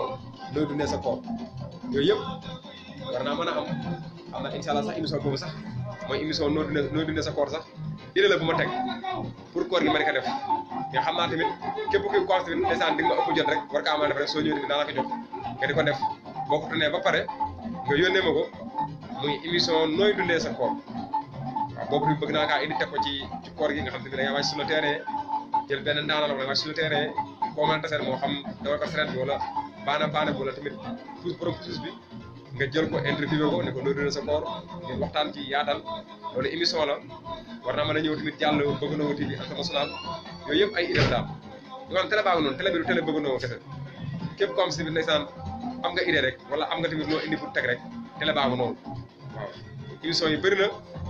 nooy dundee sa koor yooyu yëpp war naa mën a am xam naa incha allah sax émission boobu sax mooy émission nooy dundee sa koor sax idée la bu ma teg pour koor gi ma di ko def mais xam naa tamit képp kuy koor tamit ndeysaan di nga ma ëpp jot rek war kaa mën a def rek soo ñëwee daanaka jot nga di ko def boo ko tunee ba pare nga yónnee ma ko muy émission nooy dundee sa koor waaw boobu bëgg naa kaa indi teg ko ci koor gi nga xam te ne da nga wàcc sur le terrain jël benn ndaanal wala wàcc sur le terrain koo mën a taseel moo xam dawal ko seret bi wala baana bi wala tamit processus bi nga jël ko interviewé ko ne ko nooy dundee sa koor ngeen waxtaan ci yaatal loolu émission la war naa mën a ñëw tamit jàll bëgg Ndongo TV International yooyu yëpp ay idée daal yoo xam télé baa ngi noonu télé bi du télé bëgg Ndongo kese képp ko am si biir ndeysaan am nga idée rek wala am nga tamit loo indi pour teg rek télé baa nga noonu waaw émission yi bëri na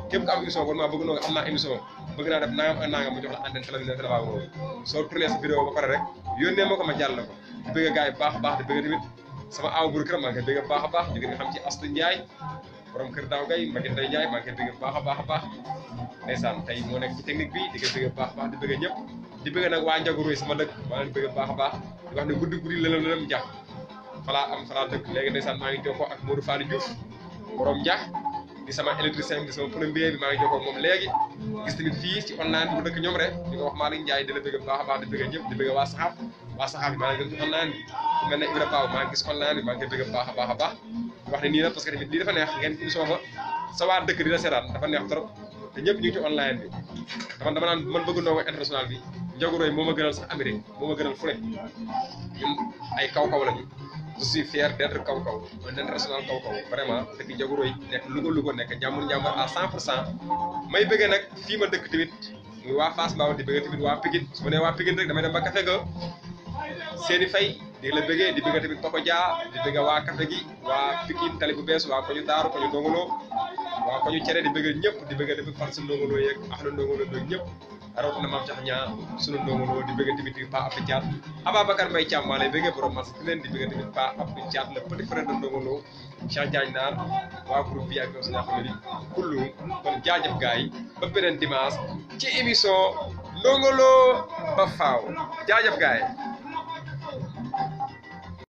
képp ku am émission kon maa bëgg noo am naa émission bëgg naa def nangam ak nangam mu jox la antenne télévision télé baa nga noonu soo tourné sa vidéo ba pare rek yónnee ma ko ma jàll la ko di bëgg gars yi baax a baax di bëgg tamit sama aaw buru kër maa ngi koy bëgg baax a baax ñu nga xam ci Astou Ndiaye borom kër daaw gay Maguette Ndeye Ndiaye maa ngi koy bëgg baax a baax a baax ndeysaan tey moo nekk ci technique bi di ko bëgg baax a baax di bëgg ñëpp di bëgg nag waa Ndiagourou sama dëkk maa leen bëgg baax a baax di wax ne guddi guddi lëlëm njax falaa dëkk léegi ndeysaan maa ngi jokkoo ak Modou Fallou Diouf borom njax di sama électricien di sama plombier bi maa ngi jokkoo ak moom léegi gis tamit fii ci online bu dëkk ñoom rek di ko wax Malick Ndiaye di la bëgg baax a baax di bëgg ñëpp di bëgg waa saxaaf bi maa ngi gën ci online bi ku mel ne Ibra Paw maa ngi gis online bi maa ngi koy bëgg baax a baax a baax wax ne nii nag parce que tamit lii dafa neex ngeen émission ba sa waa dëkk di la seetaan dafa neex trop te ñëpp ñu ngi ci online bi dama naan man bëgg ndongo international bi Ndiagourou moo ma gënal sax Amérique moo ma gënal fu ne ñun ay kaw-kaw lañu je suis fier d'être kaw-kaw un international kaw-kaw vraiment dëkk Ndiagourou nekk Louga nekk njàmbur à 100% may bëggee nag fii ma dëkk tamit muy waa Fass Mbao di bëggee tamit waa Pikine su ma nee waa Pikine rek damay dem ba café ga Séni Faye di la bëggee di bëggee tamit Papa Dia di bëggee waa café gi waa Pikine tali bu bees waa koñu Daaru koñu Ndongolo waa koñu cere di bëggee ñëpp di bëggee tamit fan su Ndongolo yeeg ak la Ndongolo beeg ñëpp rawatina maam Cheikh Ñaa sunu Ndongolo di bëggee tamit Pa Abdou Thiat Ababacar Mbaye Thiam maa lay bëggee borom marché di leen di bëggee tamit Pa Abdou Thiat le petit frère de Ndongolo Cheikh Diagne Naar waa groupe bi ak ñoom suñu xam ne kullu kon jaajëf gars yi ba beneen dimanche ci émission Ndongolo ba faaw jaajëf gars yi